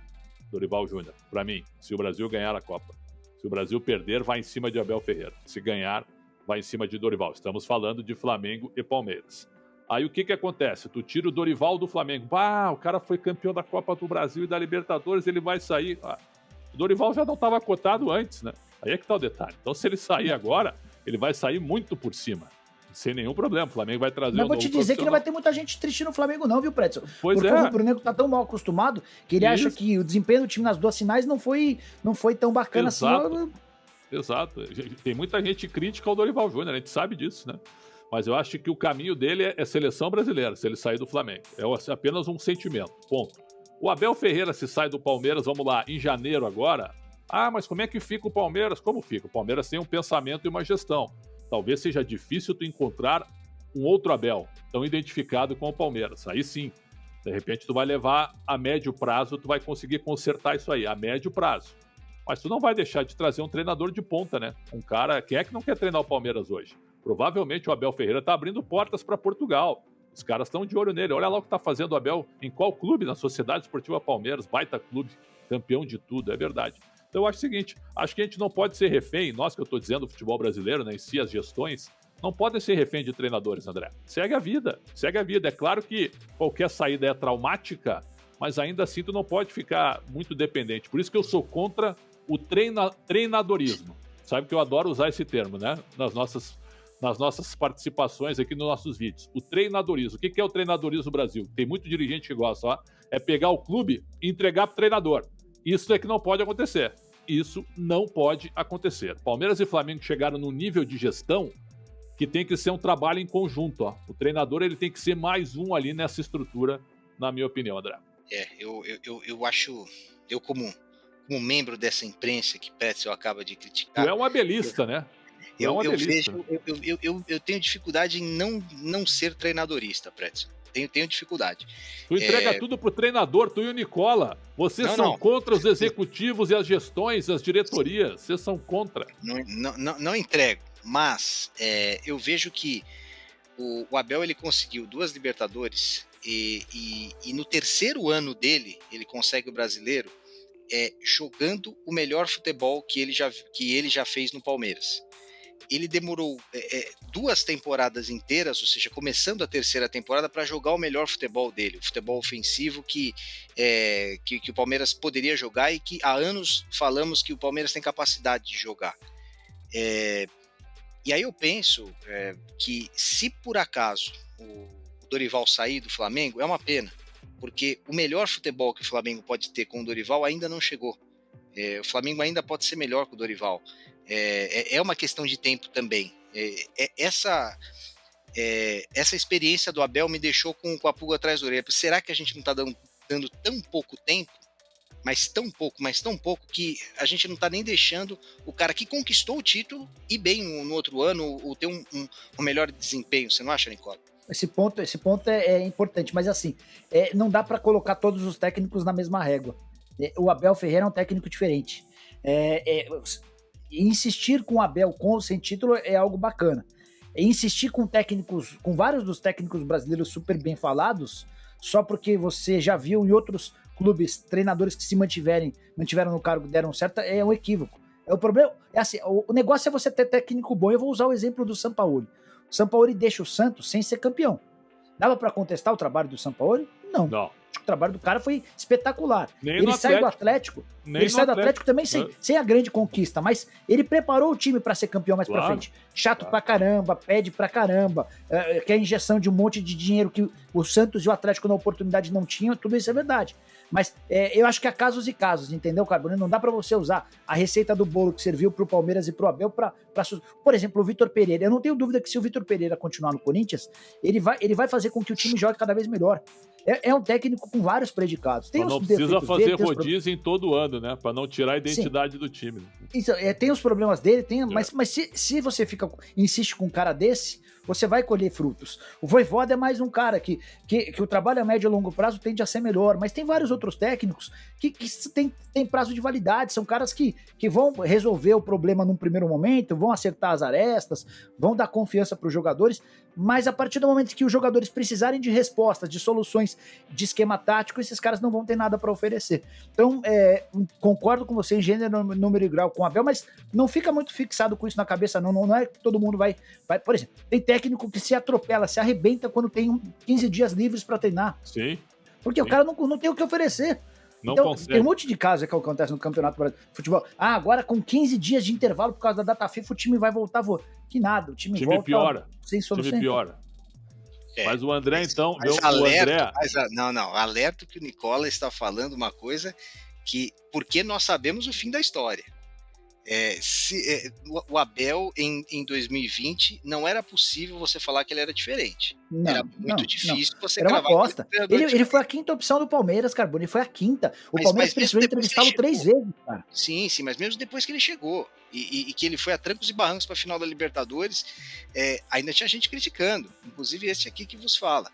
Para mim, se o Brasil ganhar a Copa. Se o Brasil perder, vai em cima de Abel Ferreira. Se ganhar, vai em cima de Dorival. Estamos falando de Flamengo e Palmeiras. Aí o que acontece? Tu tira o Dorival do Flamengo. O cara foi campeão da Copa do Brasil e da Libertadores, ele vai sair. O Dorival já não estava cotado antes, né? Aí é que tá o detalhe. Então, se ele sair agora, ele vai sair muito por cima. Sem nenhum problema. O Flamengo vai trazer Mas vou te dizer que não vai ter muita gente triste no Flamengo não, viu, Pretzel? Pois porque o Rubro Negro tá tão mal acostumado que ele acha que o desempenho do time nas 2 finais não foi tão bacana assim. Exato. Tem muita gente crítica ao Dorival Júnior, a gente sabe disso, né? Mas eu acho que o caminho dele é seleção brasileira, se ele sair do Flamengo. É apenas um sentimento, ponto. O Abel Ferreira, se sai do Palmeiras, vamos lá, em janeiro agora. Mas como é que fica o Palmeiras? Como fica? O Palmeiras tem um pensamento e uma gestão. Talvez seja difícil tu encontrar um outro Abel tão identificado com o Palmeiras. Aí sim, de repente tu vai levar a médio prazo, tu vai conseguir consertar isso aí, a médio prazo. Mas tu não vai deixar de trazer um treinador de ponta, né? Um cara, quem é que não quer treinar o Palmeiras hoje? Provavelmente o Abel Ferreira está abrindo portas para Portugal. Os caras estão de olho nele. Olha lá o que está fazendo o Abel em qual clube? Na Sociedade Esportiva Palmeiras, baita clube, campeão de tudo, é verdade. Então eu acho o seguinte, acho que a gente não pode ser refém, nós que eu estou dizendo, o futebol brasileiro, né, em si, as gestões, não podem ser refém de treinadores, André. Segue a vida. É claro que qualquer saída é traumática, mas ainda assim tu não pode ficar muito dependente. Por isso que eu sou contra o treinadorismo. Sabe que eu adoro usar esse termo, né? Nas nossas participações aqui nos nossos vídeos. O treinadorismo. O que é o treinadorismo no Brasil? Tem muito dirigente que gosta, ó. É pegar o clube e entregar pro treinador. Isso é que não pode acontecer. Isso não pode acontecer. Palmeiras e Flamengo chegaram num nível de gestão que tem que ser um trabalho em conjunto, ó. O treinador ele tem que ser mais um ali nessa estrutura, na minha opinião, André. Eu acho, eu como membro dessa imprensa que Pretzel acaba de criticar... Tu é um abelista, né? Eu tenho dificuldade em não ser treinadorista, Pretzel. Tenho dificuldade. Tu entrega tudo pro treinador, tu e o Nicola. Vocês são contra os executivos e as gestões, as diretorias. Vocês são contra. Não entrego, mas eu vejo que o Abel ele conseguiu 2 Libertadores e no terceiro ano dele, ele consegue o brasileiro jogando o melhor futebol que ele já fez no Palmeiras. Ele demorou 2 temporadas inteiras, ou seja, começando a terceira temporada, para jogar o melhor futebol dele, o futebol ofensivo que o Palmeiras poderia jogar e que há anos falamos que o Palmeiras tem capacidade de jogar. E aí eu penso que se por acaso o Dorival sair do Flamengo, é uma pena, porque o melhor futebol que o Flamengo pode ter com o Dorival ainda não chegou. O Flamengo ainda pode ser melhor que o Dorival. É uma questão de tempo também. essa experiência do Abel me deixou com a pulga atrás da orelha. Será que a gente não está dando tão pouco tempo, mas tão pouco, que a gente não está nem deixando o cara que conquistou o título e bem no outro ano ter um melhor desempenho? Você não acha, Nicola? Esse ponto é importante, mas assim, não dá para colocar todos os técnicos na mesma régua. O Abel Ferreira é um técnico diferente. Insistir com o Abel com ou sem título é algo bacana. Insistir com vários dos técnicos brasileiros super bem falados, só porque você já viu em outros clubes treinadores que se mantiveram no cargo, deram certo, é um equívoco. O problema é assim, o negócio é você ter técnico bom. Eu vou usar o exemplo do Sampaoli. O Sampaoli deixa o Santos sem ser campeão. Dava para contestar o trabalho do Sampaoli? Não. Acho que o trabalho do cara foi espetacular. Ele sai do Atlético. Ele sai do Atlético também sem a grande conquista, mas ele preparou o time para ser campeão mais pra frente. Chato pra caramba, pede pra caramba, quer injeção de um monte de dinheiro que o Santos e o Atlético na oportunidade não tinham, tudo isso é verdade. Mas eu acho que há casos e casos, entendeu, Carbone? Não dá para você usar a receita do bolo que serviu pro Palmeiras e pro Abel pra... Por exemplo, o Vitor Pereira. Eu não tenho dúvida que se o Vitor Pereira continuar no Corinthians, ele vai fazer com que o time jogue cada vez melhor. É um técnico com vários predicados. Não precisa fazer rodízio em todo ano, né? Para não tirar a identidade do time. Isso, tem os problemas dele, mas se você insiste com um cara desse, você vai colher frutos. O Vojvoda é mais um cara que o trabalho a médio e longo prazo tende a ser melhor, mas tem vários outros técnicos que tem prazo de validade, são caras que vão resolver o problema num primeiro momento, vão acertar as arestas, vão dar confiança para os jogadores, mas a partir do momento que os jogadores precisarem de respostas, de soluções, de esquema tático, esses caras não vão ter nada para oferecer. Então, concordo com você em gênero, número e grau com o Abel, mas não fica muito fixado com isso na cabeça, não é que todo mundo vai... Por exemplo, tem técnico que se atropela, se arrebenta quando tem 15 dias livres para treinar. Sim. Porque o cara não tem o que oferecer. Não então, consegue. Tem um monte de casos que acontece no Campeonato Brasileiro de Futebol. Agora com 15 dias de intervalo por causa da data FIFA, o time vai voltar. Que nada, o time volta piora. Sem solução. O time piora. Mas o André, então... Alerta que o Nicola está falando uma coisa porque nós sabemos o fim da história. O Abel em 2020 não era possível você falar que ele era diferente. Era muito difícil você era cravar. Uma aposta. Ele foi a quinta opção do Palmeiras, Carbone. Ele foi a quinta. O Palmeiras precisou entrevistá-lo 3 vezes, cara. Sim, mas mesmo depois que ele chegou e que ele foi a trancos e barrancos para a final da Libertadores, ainda tinha gente criticando, inclusive esse aqui que vos fala.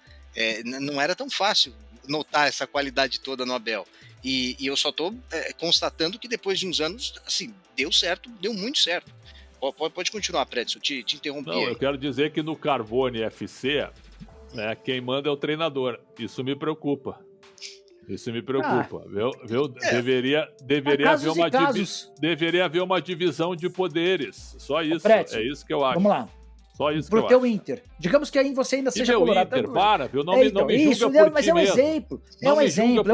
Não era tão fácil notar essa qualidade toda no Abel. E eu só estou constatando que depois de uns anos, assim, deu certo, deu muito certo. Pode continuar, Prédio, te interrompi. Não, eu quero dizer que no Carbone FC, né, quem manda é o treinador. Isso me preocupa. Viu? Deveria haver uma divisão de poderes. Só isso. Prédio, é isso que eu acho. Vamos lá. Só isso pro teu Inter. Digamos que aí você ainda seja colorado. Inter, viu? Não me julga por mas ti é um mesmo. exemplo. É um exemplo.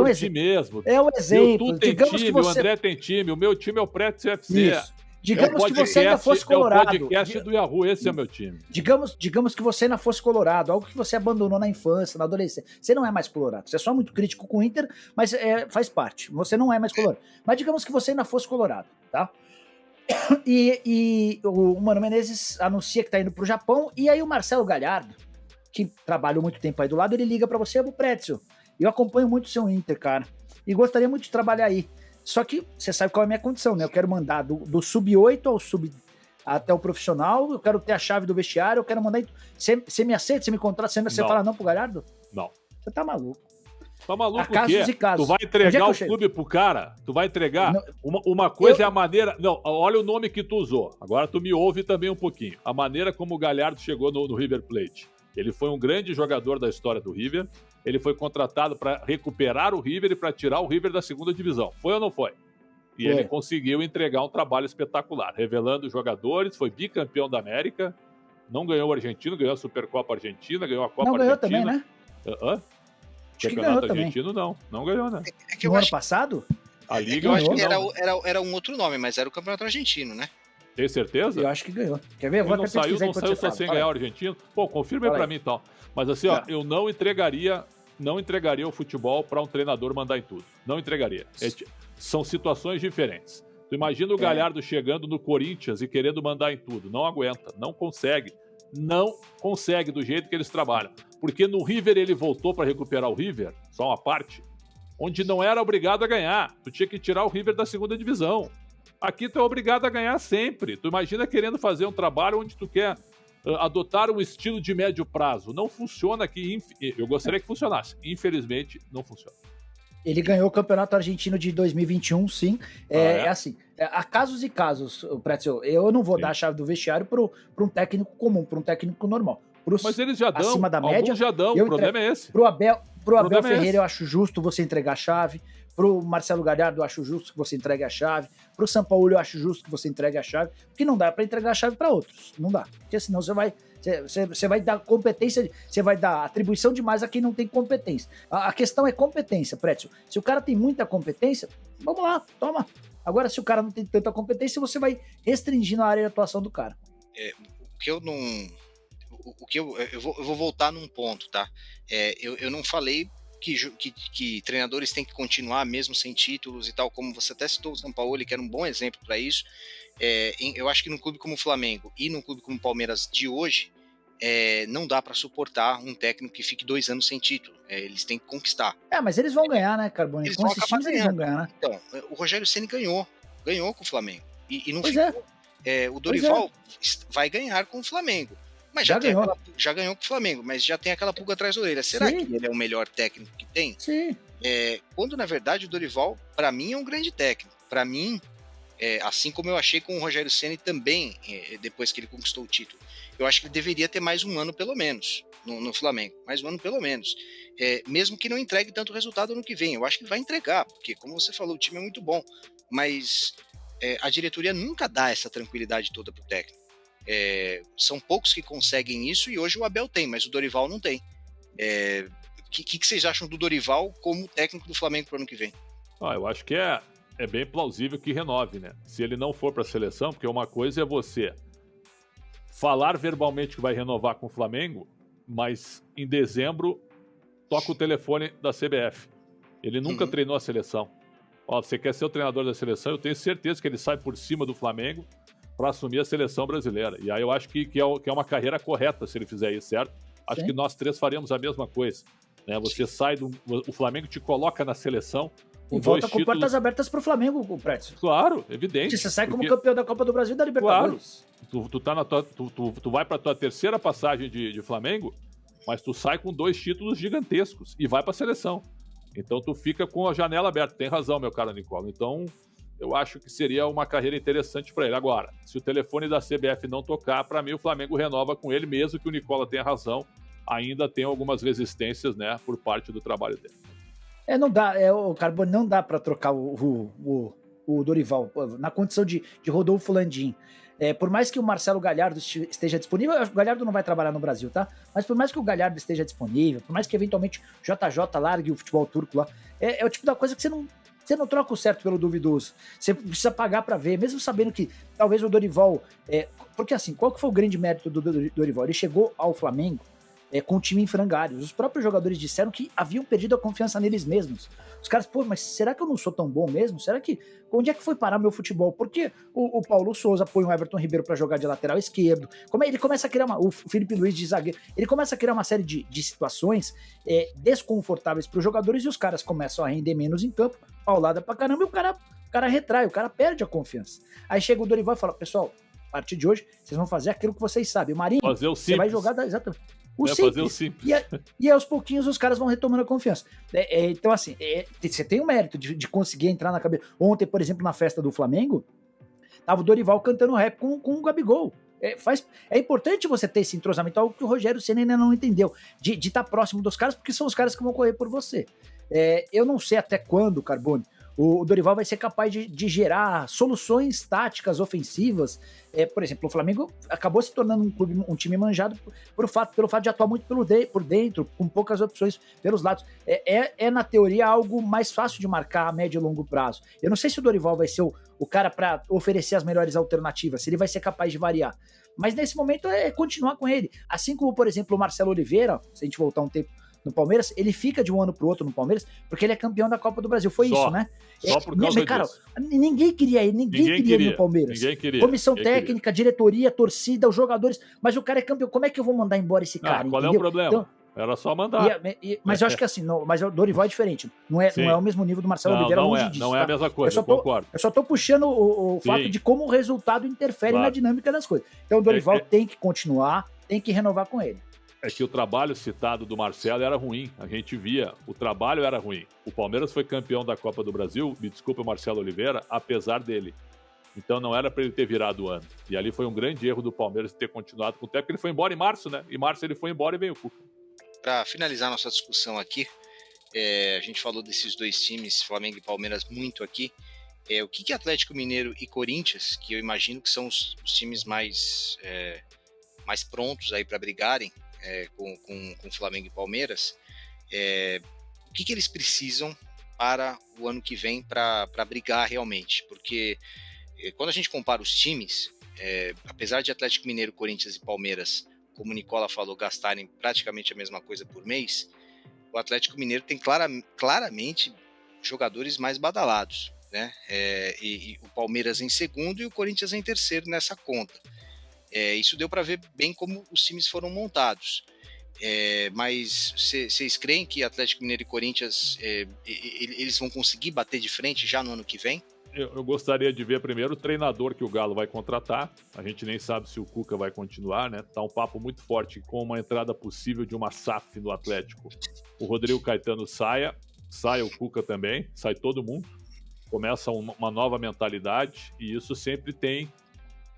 É um exemplo. Tu tem Digamos time, o André tem time, o meu time é o Prédio FC. Isso. Digamos que você ainda fosse colorado. É o podcast do Yahoo, esse é o meu time. Digamos que você ainda fosse colorado, algo que você abandonou na infância, na adolescência. Você não é mais colorado. Você é só muito crítico com o Inter, mas faz parte. Você não é mais colorado. Mas digamos que você ainda fosse colorado, tá? E o Mano Menezes anuncia que tá indo pro Japão, e aí o Marcelo Galhardo, que trabalhou muito tempo aí do lado, ele liga pra você, Prédio. Eu acompanho muito o seu Inter, cara, e gostaria muito de trabalhar aí. Só que você sabe qual é a minha condição, né? Eu quero mandar do sub-8 ao até o profissional, eu quero ter a chave do vestiário, eu quero mandar... Você me aceita, você me contrata, você fala não pro Galhardo? Não. Você tá maluco. Tá maluco o quê? Tu vai entregar o clube pro cara? Tu vai entregar? Uma coisa é a maneira... Não, olha o nome que tu usou. Agora tu me ouve também um pouquinho. A maneira como o Galhardo chegou no River Plate. Ele foi um grande jogador da história do River. Ele foi contratado para recuperar o River e para tirar o River da segunda divisão. Foi ou não foi? E ele conseguiu entregar um trabalho espetacular, revelando jogadores, foi bicampeão da América, não ganhou o Argentino, ganhou a Supercopa Argentina, ganhou a Copa Argentina. Não ganhou também, né? Campeonato argentino não ganhou, né? No ano passado? A Liga eu acho que era um outro nome, mas era o Campeonato Argentino, né? Tem certeza? Eu acho que ganhou. Quer ver? Eu vou até pesquisar. Não saiu só sem ganhar o argentino? Pô, confirma aí pra mim então. Mas assim, ó, eu não entregaria o futebol para um treinador mandar em tudo. Não entregaria. São situações diferentes. Tu imagina o Galhardo chegando no Corinthians e querendo mandar em tudo. Não aguenta, não consegue. não consegue do jeito que eles trabalham. Porque no River ele voltou para recuperar o River, só uma parte, onde não era obrigado a ganhar. Tu tinha que tirar o River da segunda divisão. Aqui tu é obrigado a ganhar sempre. Tu imagina querendo fazer um trabalho onde tu quer adotar um estilo de médio prazo. Não funciona aqui. Eu gostaria que funcionasse. Infelizmente, não funciona. Ele ganhou o Campeonato Argentino de 2021, sim. É assim, há casos e casos, Pretzel. Eu não vou dar a chave do vestiário para um técnico comum, para um técnico normal. Mas eles já dão, acima da média, alguns já dão, o problema é esse. Pro Abel Ferreira eu acho justo você entregar a chave. Pro Marcelo Gallardo eu acho justo que você entregue a chave. Pro Sampaoli eu acho justo que você entregue a chave. Porque não dá para entregar a chave para outros. Não dá. Porque senão você vai dar competência, você vai dar atribuição demais a quem não tem competência. A questão é competência, Pretzel. Se o cara tem muita competência, vamos lá, toma. Agora, se o cara não tem tanta competência, você vai restringindo a área de atuação do cara. Eu vou voltar num ponto, tá? Eu não falei que treinadores têm que continuar mesmo sem títulos e tal, como você até citou o Sampaoli, que era um bom exemplo para isso. Eu acho que num clube como o Flamengo e num clube como o Palmeiras de hoje, não dá para suportar um técnico que fique 2 anos sem título. Eles têm que conquistar. Mas eles vão ganhar, né, Carbone? Com esses times eles vão ganhar, né? Então, o Rogério Ceni ganhou com o Flamengo. E não ficou. O Dorival vai ganhar com o Flamengo. Mas já ganhou com o Flamengo, mas já tem aquela pulga atrás da orelha. Será que ele é o melhor técnico que tem? Sim. Quando, na verdade, o Dorival, para mim, é um grande técnico. Para mim, assim como eu achei com o Rogério Ceni também, depois que ele conquistou o título, eu acho que ele deveria ter mais um ano, pelo menos, no Flamengo. Mais um ano, pelo menos. Mesmo que não entregue tanto resultado no que vem. Eu acho que ele vai entregar, porque, como você falou, o time é muito bom. Mas a diretoria nunca dá essa tranquilidade toda pro técnico. São poucos que conseguem isso e hoje o Abel tem, mas o Dorival não tem. O que vocês acham do Dorival como técnico do Flamengo para o ano que vem? Eu acho que é bem plausível que renove, né? Se ele não for para a seleção, porque uma coisa é você falar verbalmente que vai renovar com o Flamengo, mas em dezembro toca o telefone da CBF. Ele nunca treinou a seleção. Você quer ser o treinador da seleção? Eu tenho certeza que ele sai por cima do Flamengo para assumir a seleção brasileira. E aí eu acho que é uma carreira correta se ele fizer isso, certo? Acho que nós três faremos a mesma coisa. Né? Você sai o Flamengo te coloca na seleção e volta com portas abertas pro Flamengo, o Pretzel. Claro, evidente. Você sai como campeão da Copa do Brasil e da Libertadores. Claro. Tu vai pra tua terceira passagem de Flamengo, mas tu sai com 2 títulos gigantescos e vai pra seleção. Então tu fica com a janela aberta. Tem razão, meu caro Nicola. Então eu acho que seria uma carreira interessante para ele. Agora, se o telefone da CBF não tocar, para mim o Flamengo renova com ele, mesmo que o Nicola tenha razão, ainda tem algumas resistências, né, por parte do trabalho dele. Não dá, o Carbone, não dá para trocar o Dorival na condição de Rodolfo Landim. Por mais que o Marcelo Gallardo esteja disponível, o Gallardo não vai trabalhar no Brasil, tá? Mas por mais que o Gallardo esteja disponível, por mais que eventualmente o JJ largue o futebol turco lá, é o tipo da coisa que você não troca o certo pelo duvidoso. Você precisa pagar para ver, mesmo sabendo que talvez o Dorival... porque assim, qual que foi o grande mérito do Dorival? Ele chegou ao Flamengo com o time em frangalhos. Os próprios jogadores disseram que haviam perdido a confiança neles mesmos. Os caras, mas será que eu não sou tão bom mesmo? Será que... Onde é que foi parar meu futebol? Porque o Paulo Souza põe o Everton Ribeiro para jogar de lateral esquerdo. Ele começa a criar o Felipe Luiz de zagueiro. Ele começa a criar uma série de situações desconfortáveis para os jogadores e os caras começam a render menos em campo, paulada pra caramba, e o cara retrai, o cara perde a confiança. Aí chega o Dorival e fala, pessoal, a partir de hoje, vocês vão fazer aquilo que vocês sabem. Marinho, você vai jogar... Exatamente. Fazer o simples. E aos pouquinhos os caras vão retomando a confiança. Então, assim, você tem o mérito de conseguir entrar na cabeça. Ontem, por exemplo, na festa do Flamengo, tava o Dorival cantando rap com o Gabigol. É importante você ter esse entrosamento, algo que o Rogério Ceni ainda não entendeu, de estar próximo dos caras, porque são os caras que vão correr por você. Eu não sei até quando, Carbone, o Dorival vai ser capaz de gerar soluções táticas ofensivas. Por exemplo, o Flamengo acabou se tornando um time manjado pelo fato de atuar muito por dentro, com poucas opções pelos lados. Na teoria, algo mais fácil de marcar a médio e longo prazo. Eu não sei se o Dorival vai ser o cara para oferecer as melhores alternativas, se ele vai ser capaz de variar. Mas nesse momento é continuar com ele. Assim como, por exemplo, o Marcelo Oliveira, se a gente voltar um tempo no Palmeiras, ele fica de um ano pro outro no Palmeiras porque ele é campeão da Copa do Brasil. Foi isso, né? Só por causa disso. Cara, ninguém queria ele, ninguém queria ele no Palmeiras. Ninguém queria. Comissão técnica, diretoria, torcida, os jogadores, mas o cara é campeão. Como é que eu vou mandar embora esse cara? Qual é o problema? Então, era só mandar. Mas eu acho que assim, mas o Dorival é diferente. Não é o mesmo nível do Marcelo Oliveira, longe disso. Não é a mesma coisa, eu concordo. Eu só tô puxando o fato de como o resultado interfere na dinâmica das coisas. Então o Dorival tem que continuar, tem que renovar com ele. É que o trabalho citado do Marcelo era ruim. A gente via, o trabalho era ruim. O Palmeiras foi campeão da Copa do Brasil, me desculpa, Marcelo Oliveira, apesar dele. Então não era para ele ter virado o ano. E ali foi um grande erro do Palmeiras ter continuado com o técnico. Ele foi embora em março, né? Em março ele foi embora e veio o Cuca. Para finalizar nossa discussão aqui, a gente falou desses dois times, Flamengo e Palmeiras, muito aqui. O que Atlético Mineiro e Corinthians, que eu imagino que são os times mais prontos aí para brigarem com Flamengo e Palmeiras, o que eles precisam para o ano que vem para brigar realmente? Porque quando a gente compara os times, apesar de Atlético Mineiro, Corinthians e Palmeiras, como o Nicola falou, gastarem praticamente a mesma coisa por mês, o Atlético Mineiro tem claramente jogadores mais badalados, né? E o Palmeiras em segundo e o Corinthians em terceiro nessa conta. Isso deu para ver bem como os times foram montados. Mas vocês creem que Atlético Mineiro e Corinthians eles vão conseguir bater de frente já no ano que vem? Eu gostaria de ver primeiro o treinador que o Galo vai contratar. A gente nem sabe se o Cuca vai continuar, né? Tá um papo muito forte com uma entrada possível de uma SAF no Atlético. O Rodrigo Caetano sai o Cuca também, sai todo mundo. Começa uma nova mentalidade e isso sempre tem...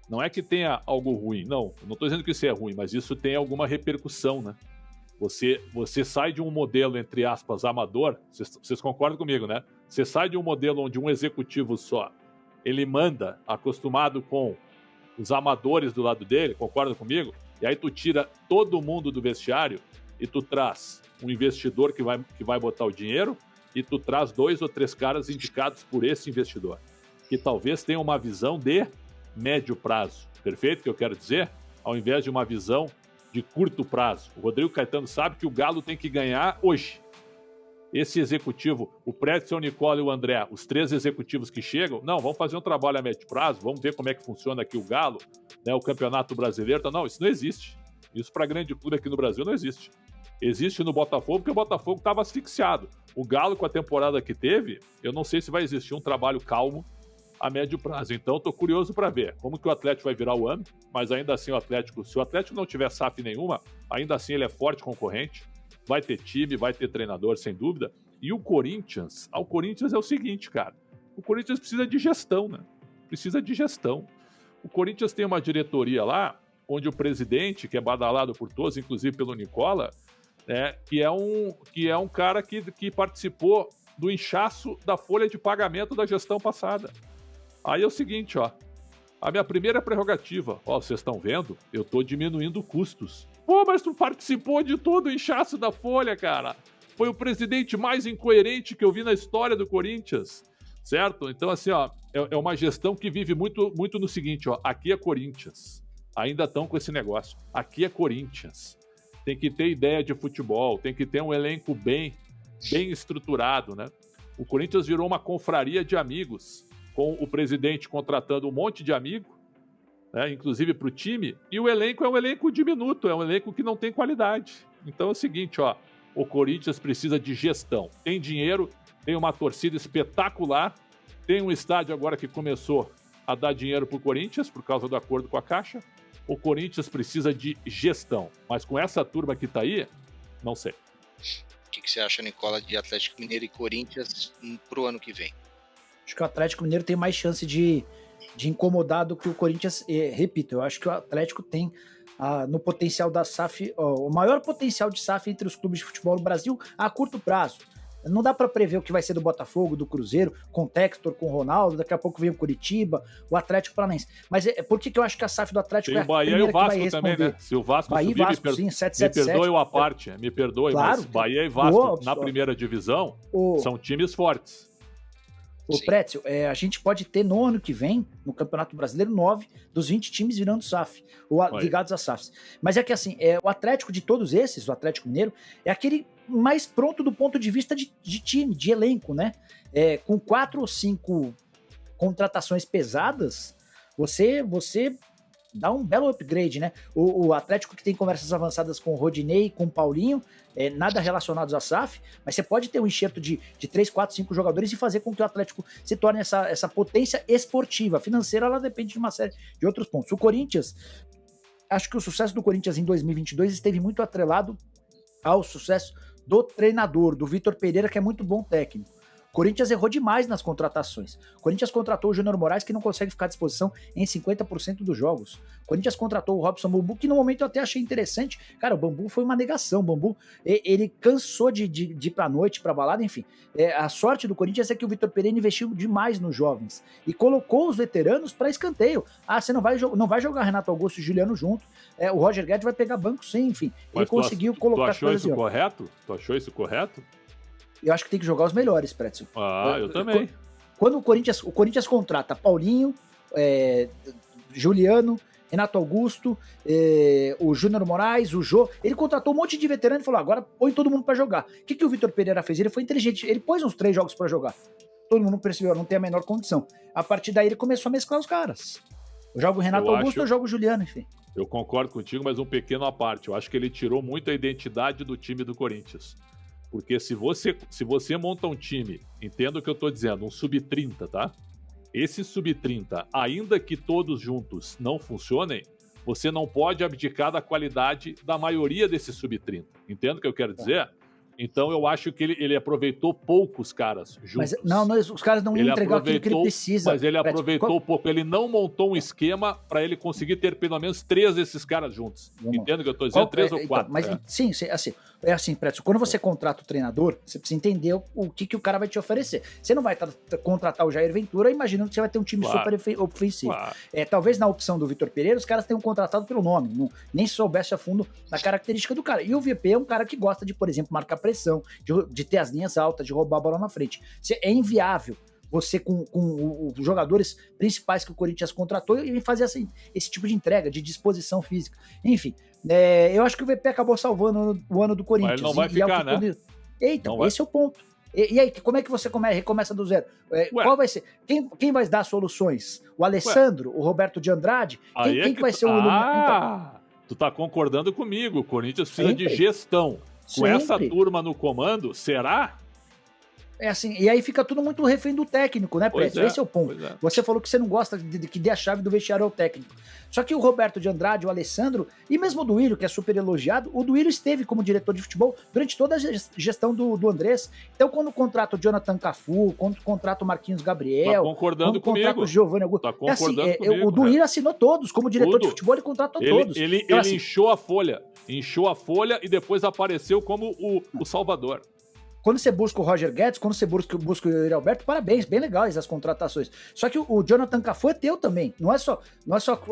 Não é que tenha algo ruim, não estou dizendo que isso é ruim, mas isso tem alguma repercussão, né? Você sai de um modelo, entre aspas, amador, vocês concordam comigo, né? Você sai de um modelo onde um executivo só, ele manda, acostumado com os amadores do lado dele, concorda comigo? E aí tu tira todo mundo do vestiário e tu traz um investidor que vai botar o dinheiro e tu traz 2 ou 3 caras indicados por esse investidor, que talvez tenha uma visão de médio prazo, perfeito? Que eu quero dizer? Ao invés de uma visão de curto prazo. O Rodrigo Caetano sabe que o Galo tem que ganhar hoje. Esse executivo, o Pretzel, o Nicola e o André, os 3 executivos que chegam, não, vamos fazer um trabalho a médio prazo, vamos ver como é que funciona aqui o Galo, né, o Campeonato Brasileiro. Não, isso não existe. Isso para grande clube aqui no Brasil não existe. Existe no Botafogo, porque o Botafogo estava asfixiado. O Galo, com a temporada que teve, eu não sei se vai existir um trabalho calmo a médio prazo. Então, estou curioso para ver como que o Atlético vai virar o ano, mas ainda assim o Atlético, se o Atlético não tiver SAF nenhuma, ainda assim ele é forte concorrente, vai ter time, vai ter treinador, sem dúvida. E o Corinthians é o seguinte, cara, o Corinthians precisa de gestão, né? Precisa de gestão. O Corinthians tem uma diretoria lá, onde o presidente, que é badalado por todos, inclusive pelo Nicola, que é um cara que participou do inchaço da folha de pagamento da gestão passada. Aí é o seguinte, ó, a minha primeira prerrogativa, ó, vocês estão vendo? Eu tô diminuindo custos. Pô, mas tu participou de todo o inchaço da folha, cara. Foi o presidente mais incoerente que eu vi na história do Corinthians, certo? Então, assim, ó, é uma gestão que vive muito, muito no seguinte, ó, aqui é Corinthians. Ainda estão com esse negócio. Aqui é Corinthians. Tem que ter ideia de futebol, tem que ter um elenco bem estruturado, né? O Corinthians virou uma confraria de amigos, com o presidente contratando um monte de amigo, né, inclusive para o time, e o elenco é um elenco diminuto, é um elenco que não tem qualidade. Então é o seguinte, ó, o Corinthians precisa de gestão. Tem dinheiro, tem uma torcida espetacular, tem um estádio agora que começou a dar dinheiro para o Corinthians, por causa do acordo com a Caixa. O Corinthians precisa de gestão, mas com essa turma que está aí, não sei. O que você acha, Nicola, de Atlético Mineiro e Corinthians para o ano que vem? Acho que o Atlético Mineiro tem mais chance de incomodar do que o Corinthians. Repito, eu acho que o Atlético tem no potencial da SAF, o maior potencial de SAF entre os clubes de futebol no Brasil a curto prazo. Não dá para prever o que vai ser do Botafogo, do Cruzeiro, com o Textor, com o Ronaldo, daqui a pouco vem o Curitiba, o Atlético Paranaense. Mas por que eu acho que a SAF do Atlético tem é a Bahia primeira e o Vasco que vai responder? Também, né? Se o Vasco Bahia subir, e Vasco, sim, 777. me perdoe a parte, me perdoe, claro, mas Bahia e Vasco na primeira divisão são times fortes. O Pretzel, a gente pode ter no ano que vem, no Campeonato Brasileiro, 9 dos 20 times virando SAF, ou ligados a SAFs. Mas é que assim, o Atlético de todos esses, o Atlético Mineiro, é aquele mais pronto do ponto de vista de time, de elenco, né? Com 4 ou 5 contratações pesadas, você dá um belo upgrade, né? O Atlético que tem conversas avançadas com o Rodinei, com o Paulinho, nada relacionados a SAF, mas você pode ter um enxerto de 3, 4, 5 jogadores e fazer com que o Atlético se torne essa potência esportiva. Financeira, ela depende de uma série de outros pontos. O Corinthians, acho que o sucesso do Corinthians em 2022 esteve muito atrelado ao sucesso do treinador, do Vitor Pereira, que é muito bom técnico. O Corinthians errou demais nas contratações. O Corinthians contratou o Júnior Moraes, que não consegue ficar à disposição em 50% dos jogos. O Corinthians contratou o Robson Bambu, que no momento eu até achei interessante. Cara, o Bambu foi uma negação. O Bambu, ele cansou de ir pra noite, pra balada, enfim. A sorte do Corinthians é que o Vitor Pereira investiu demais nos jovens e colocou os veteranos para escanteio. Você não vai jogar Renato Augusto e Juliano junto. O Roger Guedes vai pegar banco sim, enfim. Mas ele conseguiu colocar as coisas. Tu achou isso correto? Tu achou isso correto? Eu acho que tem que jogar os melhores, Pretzel. Eu também. Quando o Corinthians contrata Paulinho, Juliano, Renato Augusto, o Júnior Moraes, o Jô, ele contratou um monte de veterano e falou, agora põe todo mundo pra jogar. O que o Vitor Pereira fez? Ele foi inteligente, ele pôs uns 3 jogos pra jogar. Todo mundo percebeu, não tem a menor condição. A partir daí ele começou a mesclar os caras. Eu jogo o Renato Augusto, eu jogo o Juliano, enfim. Eu concordo contigo, mas um pequeno à parte. Eu acho que ele tirou muito a identidade do time do Corinthians. Porque se você monta um time, entenda o que eu tô dizendo, um sub-30, tá? Esse sub-30, ainda que todos juntos não funcionem, você não pode abdicar da qualidade da maioria desse sub-30. Entende o que eu quero dizer? Então eu acho que ele aproveitou poucos caras juntos. Mas os caras não iam entregar aquilo que ele precisa. Mas ele aproveitou pouco. Ele não montou um esquema para ele conseguir ter pelo menos 3 desses caras juntos. Entende o que eu estou dizendo? 3 ou 4. Então, sim, assim, Pretzel, quando você contrata o treinador, você precisa entender o que o cara vai te oferecer. Você não vai contratar o Jair Ventura imaginando que você vai ter um time super ofensivo. Claro. Talvez na opção do Vitor Pereira, os caras tenham contratado pelo nome, nem soubesse a fundo da característica do cara. E o VP é um cara que gosta de, por exemplo, marcar pressão, de ter as linhas altas, de roubar a bola na frente. É inviável você com os jogadores principais que o Corinthians contratou e fazer esse tipo de entrega, de disposição física. Enfim, eu acho que o VP acabou salvando o ano do Corinthians. Mas ele não vai ficar, né? Então, esse é o ponto. E aí, como é que você recomeça do zero? Qual vai ser? Quem vai dar soluções? O Alessandro? O Roberto de Andrade? Quem vai ser o... Tu tá concordando comigo. O Corinthians precisa de gestão. Com essa turma no comando, será? Assim, e aí fica tudo muito refém do técnico, né, Preto? Esse é o ponto. Você falou que você não gosta de que dê a chave do vestiário ao técnico. Só que o Roberto de Andrade, o Alessandro, e mesmo o Duílio, que é super elogiado, o Duílio esteve como diretor de futebol durante toda a gestão do Andrés. Então, quando contrata o Jonathan Cafu, quando contrata o Marquinhos Gabriel, tá concordando quando contrata o Giovanni Augusto. Tá concordando comigo, o Duílio assinou todos. Como diretor de futebol, ele contratou todos. Ele inchou a folha. Inchou a folha e depois apareceu como o Salvador. Quando você busca o Roger Guedes, quando você busca o Yuri Alberto, parabéns, bem legais as contratações. Só que o Jonathan Cafu é teu também, não é só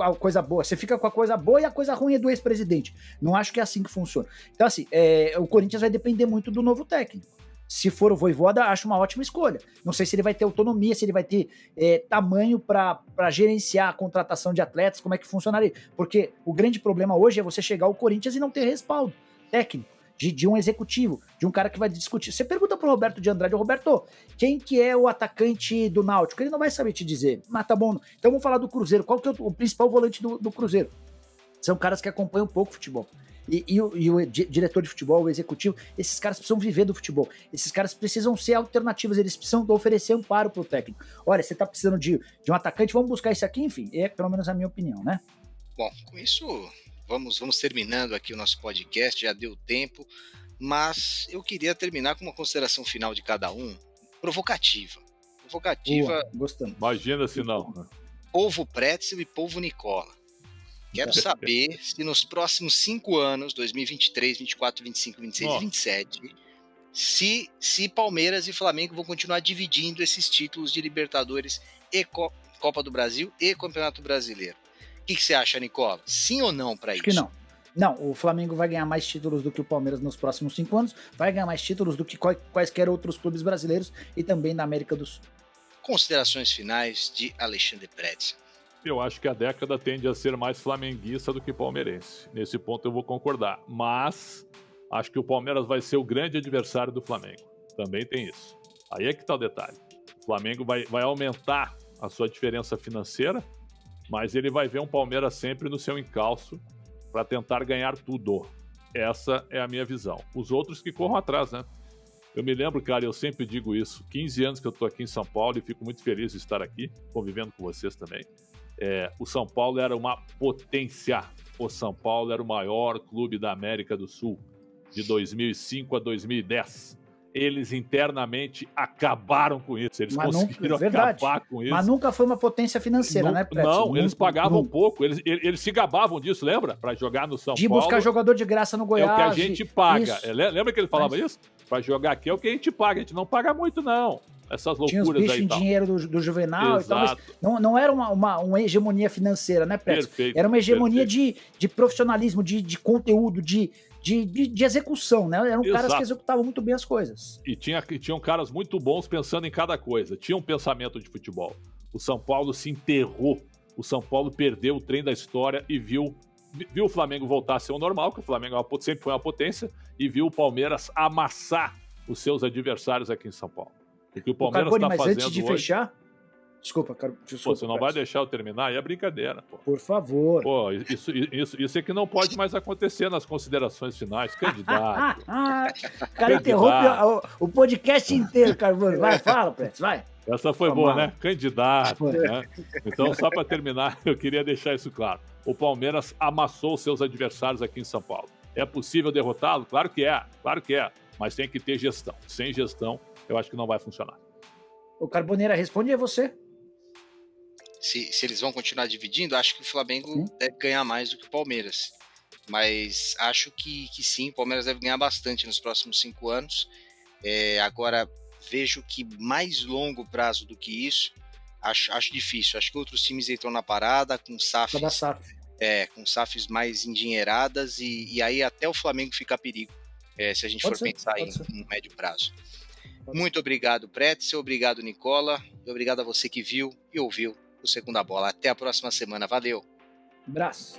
a coisa boa, você fica com a coisa boa e a coisa ruim é do ex-presidente. Não acho que é assim que funciona. Então assim, o Corinthians vai depender muito do novo técnico. Se for o Vojvoda, acho uma ótima escolha. Não sei se ele vai ter autonomia, se ele vai ter tamanho para gerenciar a contratação de atletas, como é que funcionaria. Porque o grande problema hoje é você chegar ao Corinthians e não ter respaldo técnico. De um executivo, de um cara que vai discutir. Você pergunta pro Roberto de Andrade, Roberto, quem que é o atacante do Náutico? Ele não vai saber te dizer. Mas tá bom. Então vamos falar do Cruzeiro. Qual que é o principal volante do Cruzeiro? São caras que acompanham um pouco o futebol. E o diretor de futebol, o executivo, esses caras precisam viver do futebol. Esses caras precisam ser alternativos, eles precisam oferecer amparo pro técnico. Olha, você tá precisando de um atacante, vamos buscar isso aqui, enfim. É pelo menos a minha opinião, né? Bom, com isso... Vamos terminando aqui o nosso podcast, já deu tempo, mas eu queria terminar com uma consideração final de cada um, provocativa. Gostando. Imagina se não. Polvo Pretzel e Polvo Nicola. Quero saber se nos próximos 5 anos, 2023, 24, 25, 26 e 27, se Palmeiras e Flamengo vão continuar dividindo esses títulos de Libertadores e Copa do Brasil e Campeonato Brasileiro. O que você acha, Nicola? Sim ou não para isso? Acho que não. Não, o Flamengo vai ganhar mais títulos do que o Palmeiras nos próximos 5 anos, vai ganhar mais títulos do que quaisquer outros clubes brasileiros e também da América do Sul. Considerações finais de Alexandre Pretzel. Eu acho que a década tende a ser mais flamenguista do que palmeirense. Nesse ponto eu vou concordar. Mas acho que o Palmeiras vai ser o grande adversário do Flamengo. Também tem isso. Aí é que está o detalhe. O Flamengo vai aumentar a sua diferença financeira, mas ele vai ver um Palmeiras sempre no seu encalço para tentar ganhar tudo. Essa é a minha visão. Os outros que corram atrás, né? Eu me lembro, cara, eu sempre digo isso. 15 anos que eu estou aqui em São Paulo e fico muito feliz de estar aqui, convivendo com vocês também. O São Paulo era uma potência. O São Paulo era o maior clube da América do Sul, de 2005 a 2010. Eles internamente acabaram com isso. Eles conseguiram acabar com isso. Mas nunca foi uma potência financeira, né, Pretzel? Não, eles pagavam pouco. Eles se gabavam disso, lembra? Para jogar no São Paulo. De buscar jogador de graça no Goiás. É o que a gente paga. Lembra que ele falava isso? Para jogar aqui é o que a gente paga. A gente não paga muito, não. Essas loucuras aí. Tinha os bichos em dinheiro do Juvenal. Exato. E tal, mas não era uma hegemonia financeira, né, Pretzel? Perfeito. Era uma hegemonia de profissionalismo, de conteúdo, de execução, né? Eram caras que executavam muito bem as coisas. E tinham caras muito bons pensando em cada coisa. Tinha um pensamento de futebol. O São Paulo se enterrou. O São Paulo perdeu o trem da história e viu o Flamengo voltar a ser o normal, que o Flamengo sempre foi uma potência, e viu o Palmeiras amassar os seus adversários aqui em São Paulo. O que o Palmeiras está fazendo antes de hoje... fechar... Desculpa, você não vai deixar eu terminar? Aí é brincadeira, pô. Por favor. Pô, isso é que não pode mais acontecer nas considerações finais. Candidato. O cara interrompe o podcast inteiro, Carvalho. Vai, fala, Pretzel, vai. Essa foi boa, né? Candidato. Né? Então, só para terminar, eu queria deixar isso claro. O Palmeiras amassou seus adversários aqui em São Paulo. É possível derrotá-lo? Claro que é. Mas tem que ter gestão. Sem gestão, eu acho que não vai funcionar. O Carboneira responde a você. Se eles vão continuar dividindo, acho que o Flamengo deve ganhar mais do que o Palmeiras. Mas acho que sim, o Palmeiras deve ganhar bastante nos próximos 5 anos. Agora, vejo que mais longo prazo do que isso, acho difícil. Acho que outros times entram na parada com SAFs, com SAFs mais endinheiradas e aí até o Flamengo fica a perigo, se a gente for pensar em médio prazo. Muito obrigado, Pretzel. Obrigado, Nicola. E obrigado a você que viu e ouviu o Segunda Bola. Até a próxima semana. Valeu. Abraço.